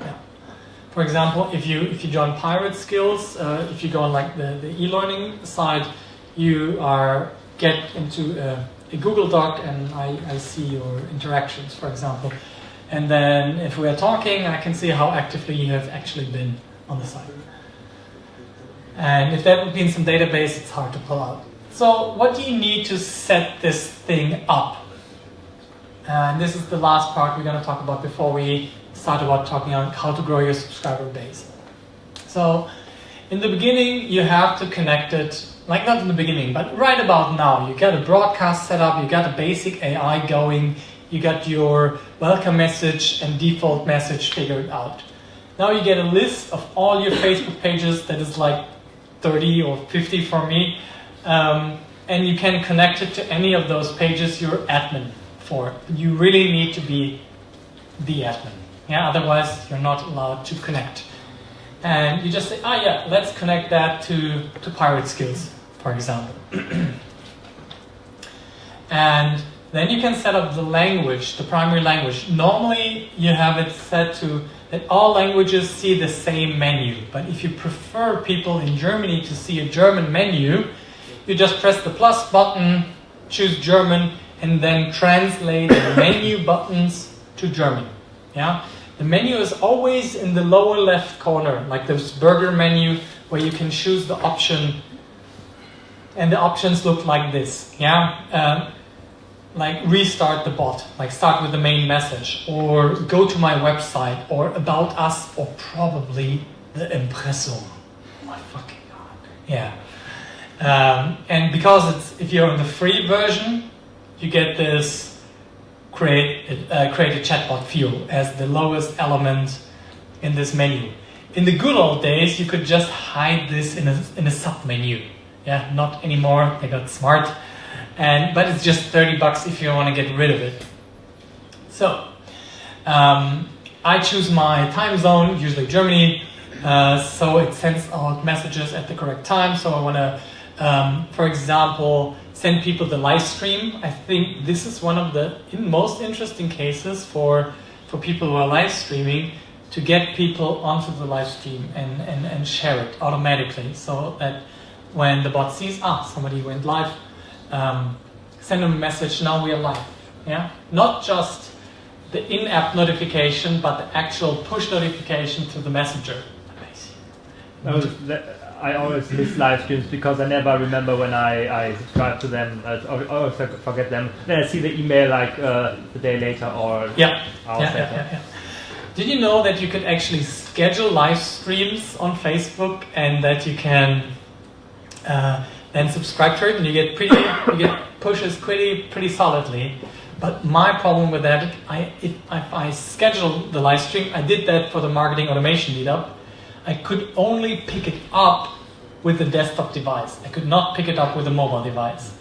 Yeah. For example, if you join Pirate Skills, if you go on like the e-learning side, you get into a Google Doc, and I see your interactions, for example. And then if we are talking, I can see how actively you have actually been on the site. And if that would be in some database, it's hard to pull out. So what do you need to set this thing up? And this is the last part we're going to talk about before we start about talking about how to grow your subscriber base. So in the beginning, you have to connect it, like not in the beginning, but right about now. You got a broadcast set up, you got a basic AI going, you got your welcome message and default message figured out. Now you get a list of all your Facebook pages that is like 30 or 50 for me. And you can connect it to any of those pages you're admin for. You really need to be the admin. Yeah, otherwise you're not allowed to connect. And you just say, yeah, let's connect that to Pirate Skills, for example. And then you can set up the language, the primary language. Normally you have it set to that all languages see the same menu. But if you prefer people in Germany to see a German menu, you just press the plus button, choose German, and then translate the menu buttons to German. Yeah, the menu is always in the lower left corner, like this burger menu where you can choose the option, and the options look like this. Yeah, like restart the bot, like start with the main message, or go to my website, or about us, or probably the impressum. Oh my fucking god. Yeah. And because if you're in the free version, you get this create a chatbot field as the lowest element in this menu. In the good old days, you could just hide this in a sub menu. Yeah, not anymore. They got smart, but it's just $30 if you want to get rid of it. So I choose my time zone, usually Germany, so it sends out messages at the correct time. So I want to, for example, send people the live stream. I think this is one of the most interesting cases for people who are live streaming, to get people onto the live stream and share it automatically, so that when the bot sees, somebody went live, send them a message, now we are live. Yeah, not just the in-app notification, but the actual push notification to the messenger. I always miss live streams because I never remember when I subscribe to them, or forget them. Then I see the email like the day later or hours later. Yeah. Did you know that you could actually schedule live streams on Facebook, and that you can then subscribe to it, and you get pushes pretty solidly? But my problem with that, if I schedule the live stream, I did that for the marketing automation meetup. I could only pick it up with the desktop device. I could not pick it up with a mobile device.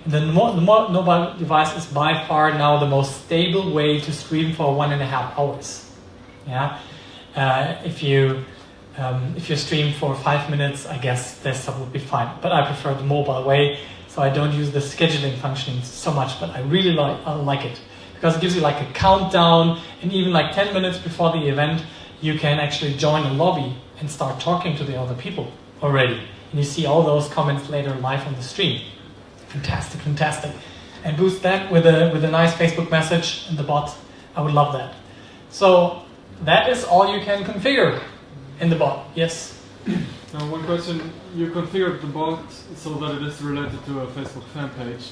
And the mobile device is by far now the most stable way to stream for 1.5 hours. Yeah, if you stream for 5 minutes, I guess desktop would be fine. But I prefer the mobile way, so I don't use the scheduling function so much. But I really like it because it gives you like a countdown, and even like 10 minutes before the event, you can actually join a lobby and start talking to the other people already. And you see all those comments later live on the stream. Fantastic. And boost that with a nice Facebook message and the bot. I would love that. So that is all you can configure in the bot. Yes? Now, one question. You configured the bot so that it is related to a Facebook fan page.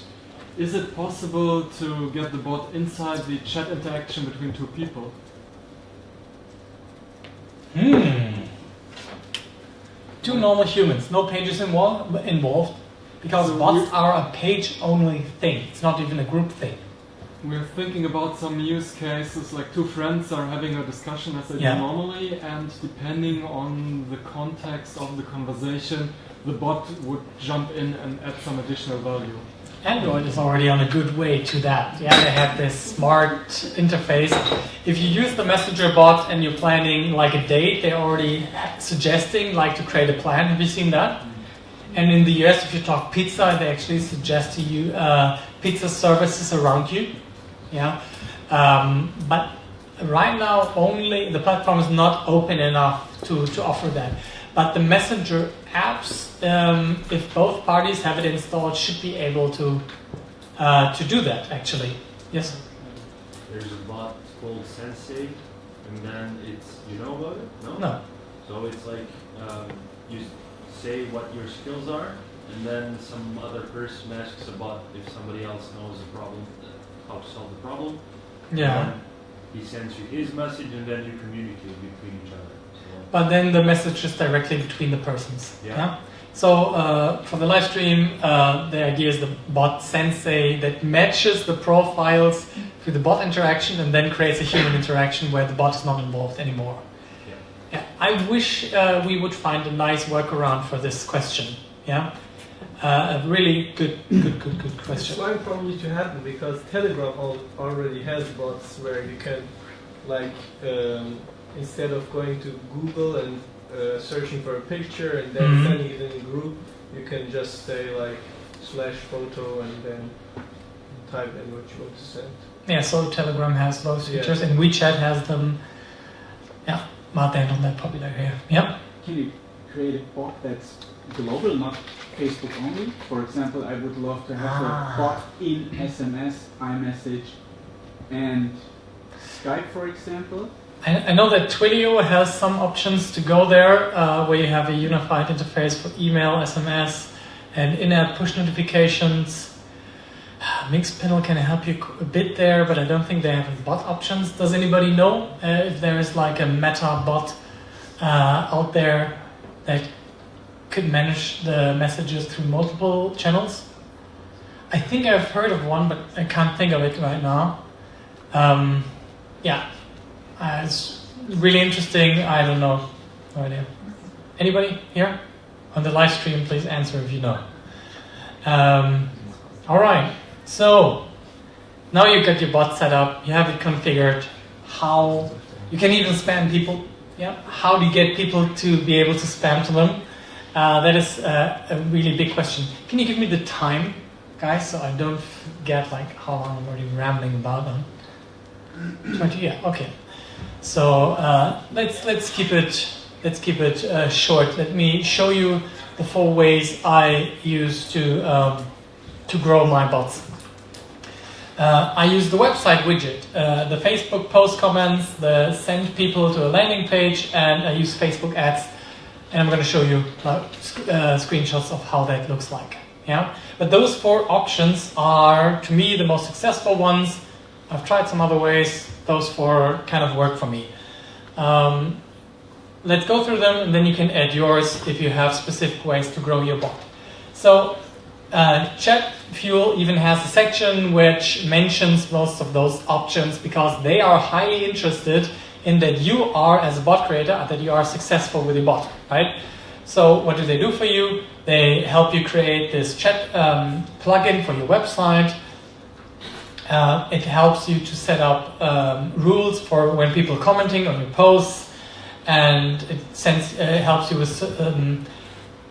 Is it possible to get the bot inside the chat interaction between two people? Two normal humans, no pages involved, because so bots are a page-only thing. It's not even a group thing. We're thinking about some use cases, like two friends are having a discussion as they do normally, and depending on the context of the conversation, the bot would jump in and add some additional value. Android is already on a good way to that. Yeah, they have this smart interface. If you use the messenger bot and you're planning like a date, they're already suggesting like to create a plan. Have you seen that? And in the US, if you talk pizza, they actually suggest to you pizza services around you. Yeah, but right now only the platform is not open enough to offer that. But the messenger apps, if both parties have it installed, should be able to do that. Actually, yes. There's a bot called Sensei, and then it's about it? No. So it's like you say what your skills are, and then some other person asks a bot if somebody else knows the problem, how to solve the problem. Yeah. And he sends you his message, and then you communicate between each other. But then the message is directly between the persons. Yeah. So for the live stream, the idea is the bot Sensei that matches the profiles to the bot interaction and then creates a human interaction where the bot is not involved anymore. Yeah. I wish we would find a nice workaround for this question. Yeah. A really good question. It's one probably to happen because Telegram already has bots where you can instead of going to Google and searching for a picture and then sending it in a group, you can just say /photo and then type in what you want to send. Yeah, so Telegram has those features and WeChat has them. Yeah, but they're not that popular here. Yeah. Can you create a bot that's global, not Facebook only? For example, I would love to have a bot in SMS, iMessage, and Skype, for example. I know that Twilio has some options to go there, where you have a unified interface for email, SMS, and in-app push notifications. Mixpanel can help you a bit there, but I don't think they have bot options. Does anybody know if there is like a meta bot out there that could manage the messages through multiple channels? I think I've heard of one, but I can't think of it right now. Yeah, it's really interesting. I don't know. No idea. Anybody here on the live stream? Please answer if you know. All right. So now you've got your bot set up. You have it configured. How you can even spam people. Yeah. How do you get people to be able to spam to them? That is a really big question. Can you give me the time, guys, so I don't forget like how long I'm already rambling about them? 20. Yeah. Okay. So let's keep it short. Let me show you the 4 ways I use to grow my bots. I use the website widget, the Facebook post comments, the send people to a landing page, and I use Facebook ads. And I'm going to show you screenshots of how that looks like. Yeah, but those 4 options are, to me, the most successful ones. I've tried some other ways. Those 4 kind of work for me. Let's go through them, and then you can add yours if you have specific ways to grow your bot. So, Chat Fuel even has a section which mentions most of those options because they are highly interested in that you are, as a bot creator, that you are successful with your bot, right? So what do they do for you? They help you create this chat plugin for your website. It helps you to set up rules for when people are commenting on your posts, and it helps you with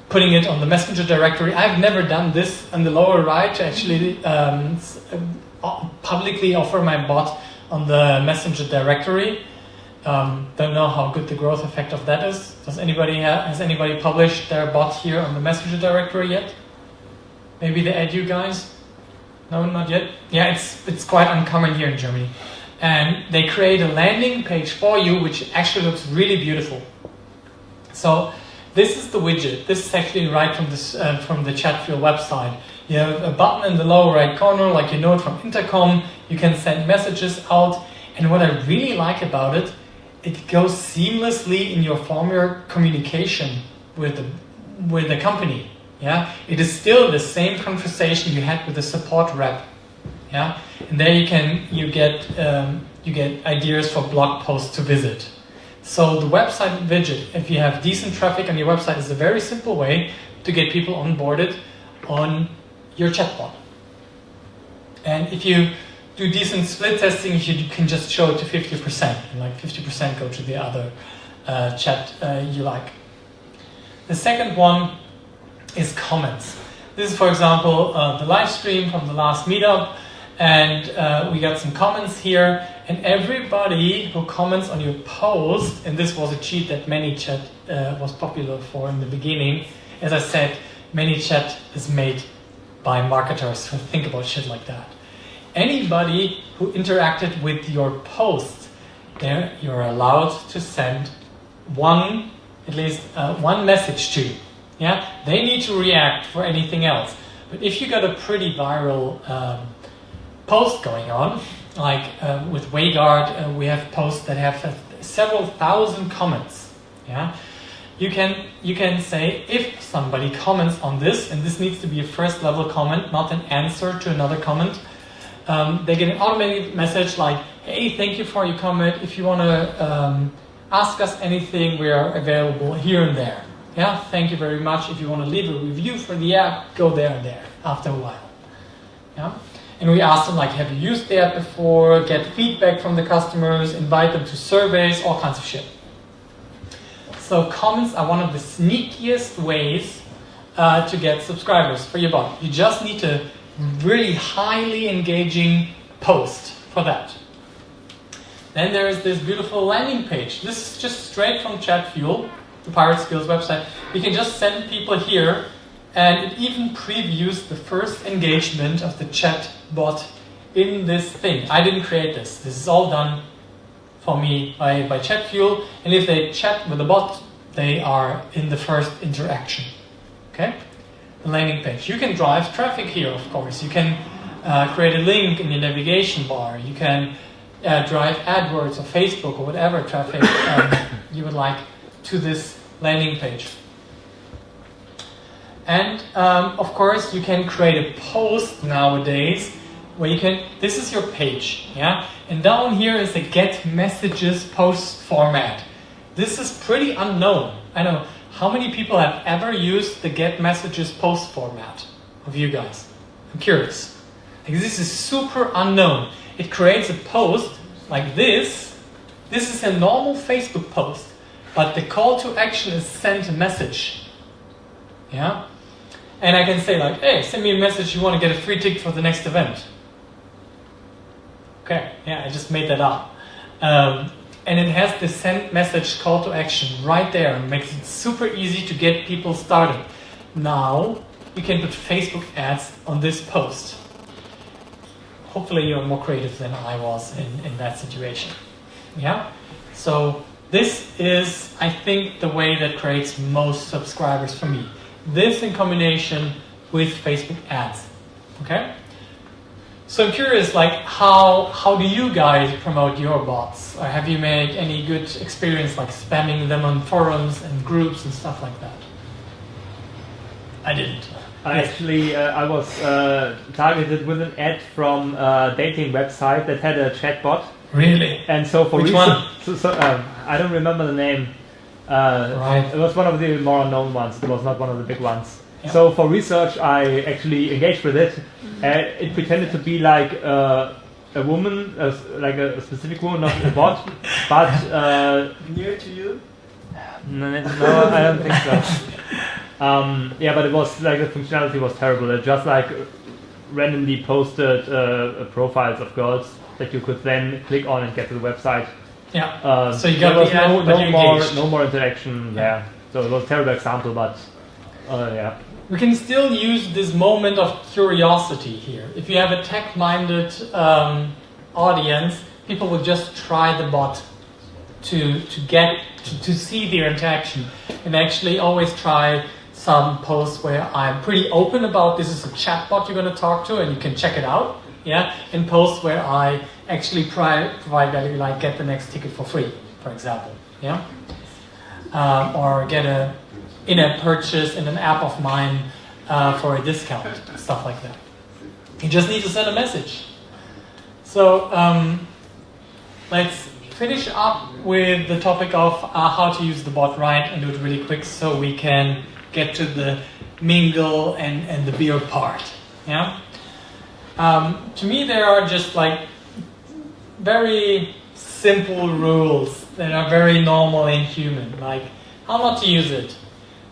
putting it on the Messenger directory. I've never done this on the lower right to actually publicly offer my bot on the Messenger directory. Don't know how good the growth effect of that is. Has anybody published their bot here on the Messenger directory yet? Maybe they add you guys? No, not yet. Yeah, it's quite uncommon here in Germany. And they create a landing page for you, which actually looks really beautiful. So this is the widget. This is actually right from the Chatfuel website. You have a button in the lower right corner, like you know it from Intercom. You can send messages out. And what I really like about it, it goes seamlessly in your former communication with the company. Yeah, it is still the same conversation you had with the support rep. Yeah, and there you get ideas for blog posts to visit. So the website widget, if you have decent traffic on your website, is a very simple way to get people onboarded on your chatbot. And if you do decent split testing, you can just show it to 50%, and like 50% go to the other chat you like. The second one is comments. This is, for example, the live stream from the last meetup, and we got some comments here, and everybody who comments on your post, and this was a cheat that ManyChat was popular for in the beginning. As I said, ManyChat is made by marketers who think about shit like that. Anybody who interacted with your post, you're allowed to send at least one message to. Yeah, they need to react for anything else. But if you got a pretty viral post going on, like with Waygard, we have posts that have several thousand comments. Yeah, you can say, if somebody comments on this, and this needs to be a first level comment, not an answer to another comment. They get an automated message like, hey, thank you for your comment. If you want to ask us anything, we are available here and there. Yeah, thank you very much. If you want to leave a review for the app, go there and there after a while. Yeah, and we ask them, like, have you used the app before? Get feedback from the customers, invite them to surveys, all kinds of shit. So comments are one of the sneakiest ways to get subscribers for your bot. You just need to really highly engaging post for that. Then there is this beautiful landing page. This is just straight from Chatfuel, the Pirate Skills website. You can just send people here, and it even previews the first engagement of the chat bot in this thing. I didn't create this. This is all done for me by chat fuel, and if they chat with the bot, they are in the first interaction. Okay, the landing page. You can drive traffic here, of course. You can create a link in your navigation bar. You can drive AdWords or Facebook or whatever traffic you would like to this landing page. And of course, you can create a post nowadays where you can. This is your page, yeah. And down here is the Get Messages post format. This is pretty unknown. I don't know how many people have ever used the Get Messages post format of you guys. I'm curious. Like, this is super unknown. It creates a post like this. This is a normal Facebook post, but the call to action is send a message. Yeah? And I can say like, hey, send me a message, you want to get a free ticket for the next event. Okay, yeah, I just made that up. And it has the send message call to action right there and makes it super easy to get people started. Now, you can put Facebook ads on this post. Hopefully you're more creative than I was in that situation. Yeah? So this is, I think, the way that creates most subscribers for me. This in combination with Facebook ads. Okay? So I'm curious, like, how do you guys promote your bots? Or have you made any good experience, like spamming them on forums and groups and stuff like that? I didn't. I was targeted with an ad from a dating website that had a chatbot. Really? And so for which one? I don't remember the name. Right. It was one of the more unknown ones. It was not one of the big ones. Yep. So for research, I actually engaged with it. It pretended to be like a woman, like a specific woman, not a bot, but near to you. No, I don't think so. Yeah, but it was like the functionality was terrible. It just like randomly posted profiles of girls that you could then click on and get to the website. Yeah. So you got no more interaction there. So it was a terrible example, but yeah. We can still use this moment of curiosity here. If you have a tech-minded audience, people will just try the bot to see the interaction, and actually always try some posts where I'm pretty open about this is a chatbot you're going to talk to and you can check it out. Yeah, and posts where I actually provide value, like get the next ticket for free, for example. Yeah, or get a in-app purchase in an app of mine for a discount, stuff like that. You just need to send a message. So let's finish up with the topic of how to use the bot right and do it really quick so we can get to the mingle and the beer part. Yeah. To me, there are just like very simple rules that are very normal and human, like how not to use it.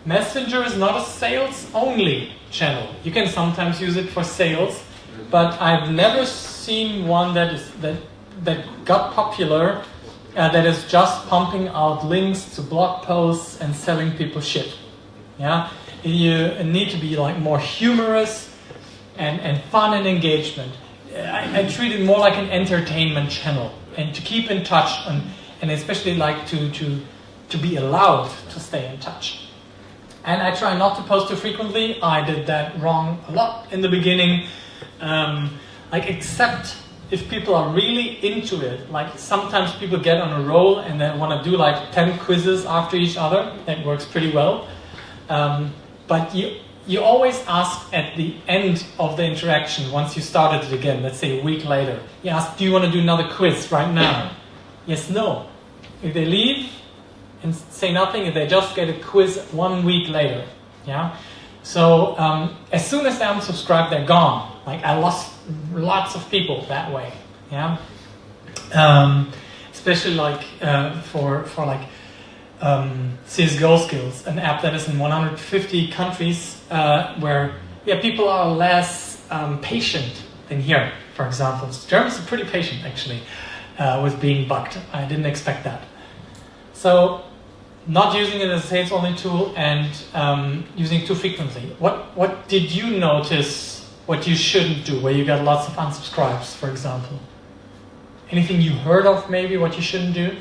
Messenger is not a sales-only channel. You can sometimes use it for sales, but I've never seen one that got popular that is just pumping out links to blog posts and selling people shit. Yeah, you need to be like more humorous and fun and engagement. I treat it more like an entertainment channel and to keep in touch and especially like to be allowed to stay in touch. And I try not to post too frequently. I did that wrong a lot in the beginning. Like, except if people are really into it. Like, sometimes people get on a roll and they want to do like 10 quizzes after each other. That works pretty well. But you always ask at the end of the interaction, once you started it again, let's say a week later, you ask, do you want to do another quiz right now? Yes, no. If they leave and say nothing, they just get a quiz 1 week later. Yeah. So as soon as they unsubscribe, they're gone. Like, I lost lots of people that way. Yeah. Especially like for like CSGO skills, an app that is in 150 countries where people are less patient than here. For example, Germans are pretty patient actually with being bugged. I didn't expect that. So, not using it as a sales-only tool and using it too frequently. What did you notice what you shouldn't do, where you got lots of unsubscribes, for example? Anything you heard of maybe what you shouldn't do?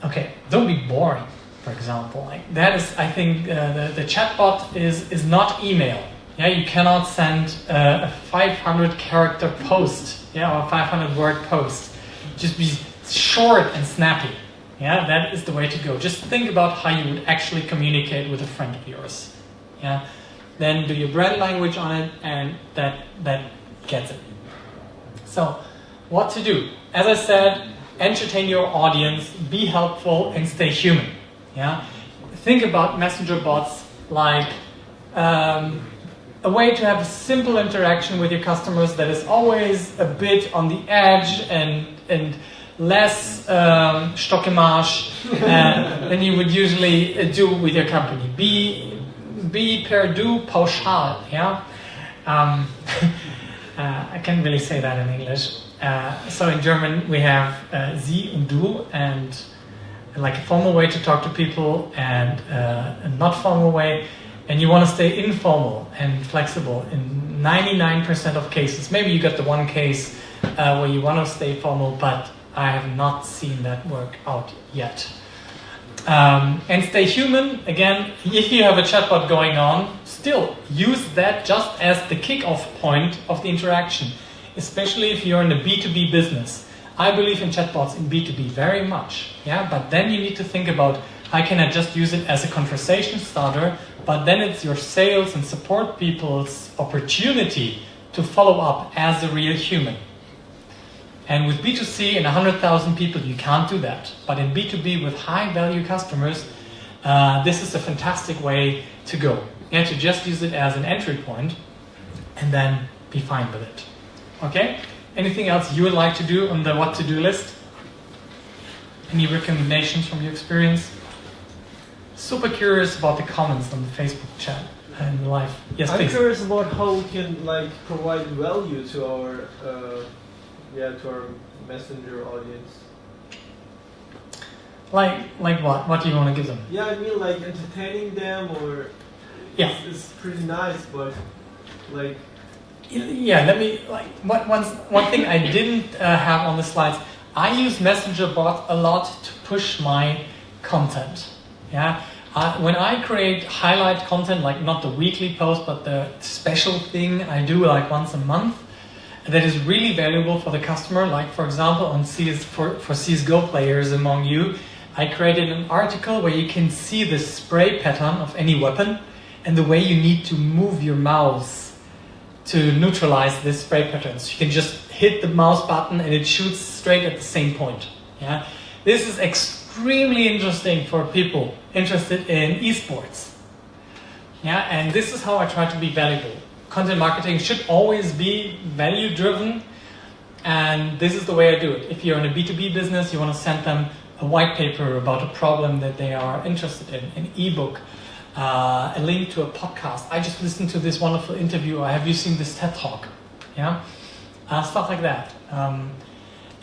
Okay, don't be boring, for example. Like that is, I think, the chatbot is not email. Yeah, you cannot send a 500 character post, yeah, or a 500 word post. Just be short and snappy. Yeah, that is the way to go. Just think about how you would actually communicate with a friend of yours. Yeah, then do your brand language on it, and that gets it. So, what to do? As I said, entertain your audience, be helpful, and stay human. Yeah, think about messenger bots like a way to have a simple interaction with your customers that is always a bit on the edge and less stock and marche than you would usually do with your company. Be perdu pauschal. Yeah, I can't really say that in English. So in German we have Sie und Du, and like a formal way to talk to people and a not formal way. And you want to stay informal and flexible in 99% of cases. Maybe you got the one case where you want to stay formal, but I have not seen that work out yet. And stay human. Again, if you have a chatbot going on, still use that just as the kickoff point of the interaction, especially if you're in a B2B business. I believe in chatbots in B2B very much, yeah. But then you need to think about how can I just use it as a conversation starter, but then it's your sales and support people's opportunity to follow up as a real human. And with B2C and 100,000 people, you can't do that. But in B2B with high-value customers, this is a fantastic way to go. Yeah, to just use it as an entry point and then be fine with it. Okay? Anything else you would like to do on the what-to-do list? Any recommendations from your experience? Super curious about the comments on the Facebook chat and live. Yes, please. I'm curious about how we can like provide value to our to our messenger audience. Like what? What do you want to give them? Yeah, I mean like entertaining them, or yeah, it's pretty nice, but like yeah. Let me like one thing I didn't have on the slides. I use Messenger bot a lot to push my content. Yeah, when I create highlight content, like not the weekly post, but the special thing I do like once a month, that is really valuable for the customer. Like for example, on for CSGO players among you, I created an article where you can see the spray pattern of any weapon and the way you need to move your mouse to neutralize this spray pattern. So you can just hit the mouse button and it shoots straight at the same point. Yeah, this is extremely interesting for people interested in esports. Yeah, and this is how I try to be valuable. Content marketing should always be value driven, and this is the way I do it. If you're in a B2B business, you want to send them a white paper about a problem that they are interested in, an ebook, a link to a podcast. I just listened to this wonderful interview. Have you seen this TED Talk? Yeah, stuff like that.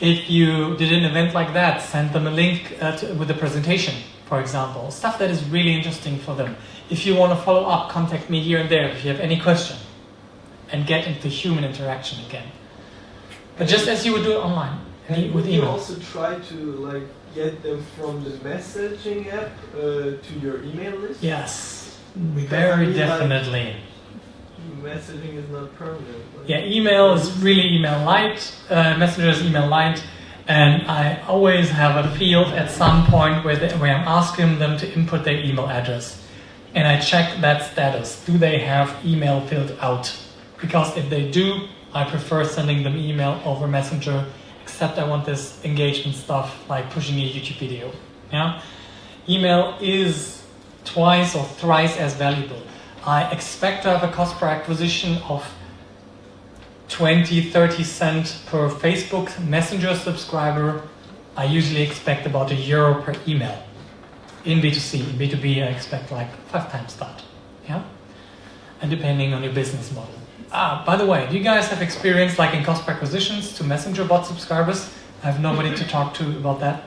If you did an event like that, send them a link with a presentation, for example. Stuff that is really interesting for them. If you want to follow up, contact me here and there if you have any question. And get into human interaction again. But just as you would do it online, with email. You also try to like get them from the messaging app to your email list? Yes, very definitely. Like, messaging is not permanent. Like, yeah, email is really email light, Messenger is email light, and I always have a field at some point where I'm asking them to input their email address. And I check that status. Do they have email filled out? Because if they do, I prefer sending them email over Messenger, except I want this engagement stuff like pushing a YouTube video. Yeah? Email is twice or thrice as valuable. I expect to have a cost per acquisition of 20-30 cents per Facebook Messenger subscriber. I usually expect about €1 per email. In B2C, in B2B I expect like 5 times that. Yeah? And depending on your business model. By the way, do you guys have experience like in cost per acquisitions to Messenger bot subscribers? I have nobody to talk to about that.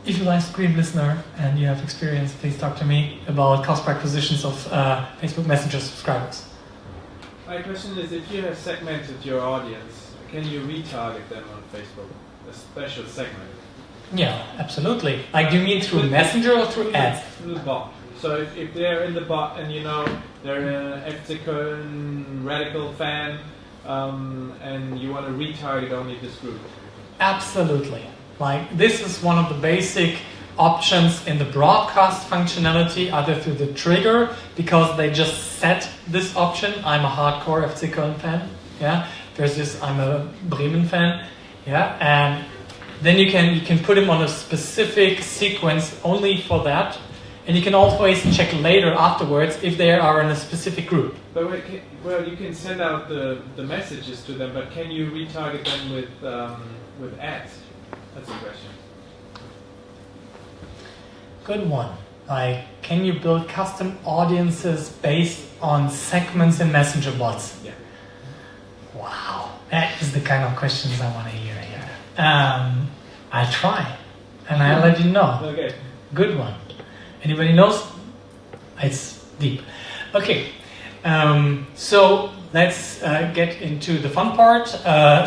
If you're a live stream listener and you have experience, please talk to me about cost per acquisitions of Facebook Messenger subscribers. My question is, if you have segmented your audience, can you retarget them on Facebook? A special segment? Yeah, absolutely. Like, do you mean through Messenger or through ads? Through the bot. So if they're in the bot and you know they're an FC Köln radical fan, and you want to retarget only this group? Absolutely. Like, this is one of the basic options in the broadcast functionality, either through the trigger, because they just set this option. I'm a hardcore FC Köln fan. Yeah. Versus I'm a Bremen fan. Yeah. And then you can put them on a specific sequence only for that. And you can always check later afterwards if they are in a specific group. But well, you can send out the messages to them, but can you retarget them with ads? That's the question. Good one. Like, can you build custom audiences based on segments in Messenger bots? Yeah. Wow, that is the kind of questions I want to hear here. I'll try, and I'll let you know. Okay. Good one. Anybody knows? It's deep. Okay, so let's get into the fun part.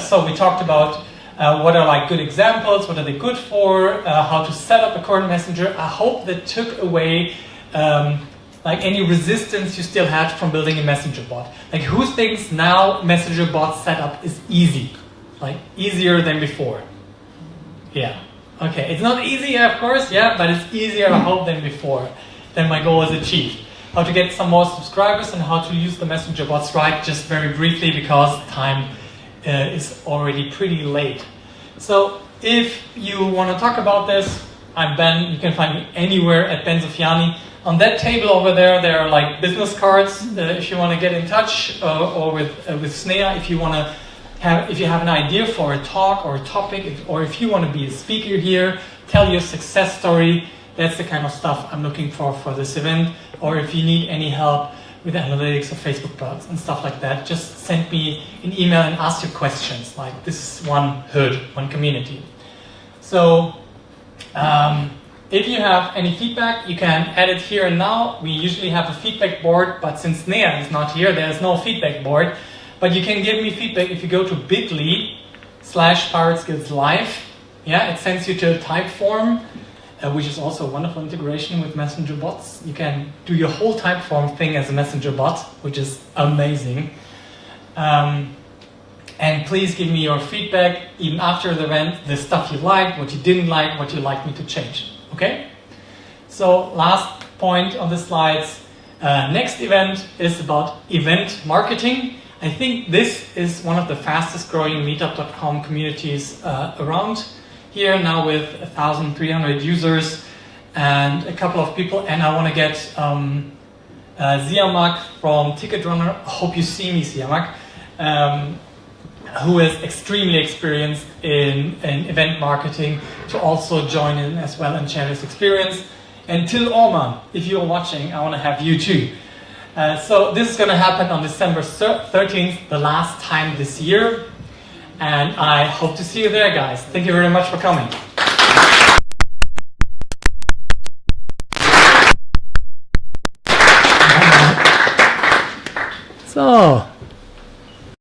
So we talked about what are like good examples, what are they good for, how to set up a current messenger. I hope that took away like any resistance you still had from building a messenger bot. Like, who thinks now messenger bot setup is easy? Like, easier than before? Yeah. Okay, it's not easy, of course, yeah, but it's easier, I hope, than before. Then my goal is achieved. How to get some more subscribers and how to use the messenger bots right, just very briefly, because time is already pretty late. So if you want to talk about this, I'm Ben. You can find me anywhere at Ben Sufiani. On that table over there, there are like business cards if you want to get in touch, or with Snea if you want to. If you have an idea for a talk or a topic, or if you want to be a speaker here, tell your success story. That's the kind of stuff I'm looking for this event. Or if you need any help with the analytics of Facebook bots and stuff like that, just send me an email and ask your questions. Like, this is one hood, one community. So if you have any feedback, you can add it here and now. We usually have a feedback board, but since Nea is not here, there's no feedback board. But you can give me feedback if you go to bit.ly/PirateSkillsLive. Yeah, it sends you to a type form, which is also a wonderful integration with messenger bots. You can do your whole type form thing as a messenger bot, which is amazing. And please give me your feedback, even after the event, the stuff you liked, what you didn't like, what you'd like me to change. Okay? So last point on the slides. Next event is about event marketing. I think this is one of the fastest growing meetup.com communities around here, now with 1,300 users and a couple of people. And I want to get Ziamak from Ticket Runner. I hope you see me, Ziamak, who is extremely experienced in event marketing, to also join in as well and share his experience. And Till Orman, if you're watching, I want to have you too. So this is going to happen on December 13th, the last time this year. And I hope to see you there, guys. Thank you very much for coming. So,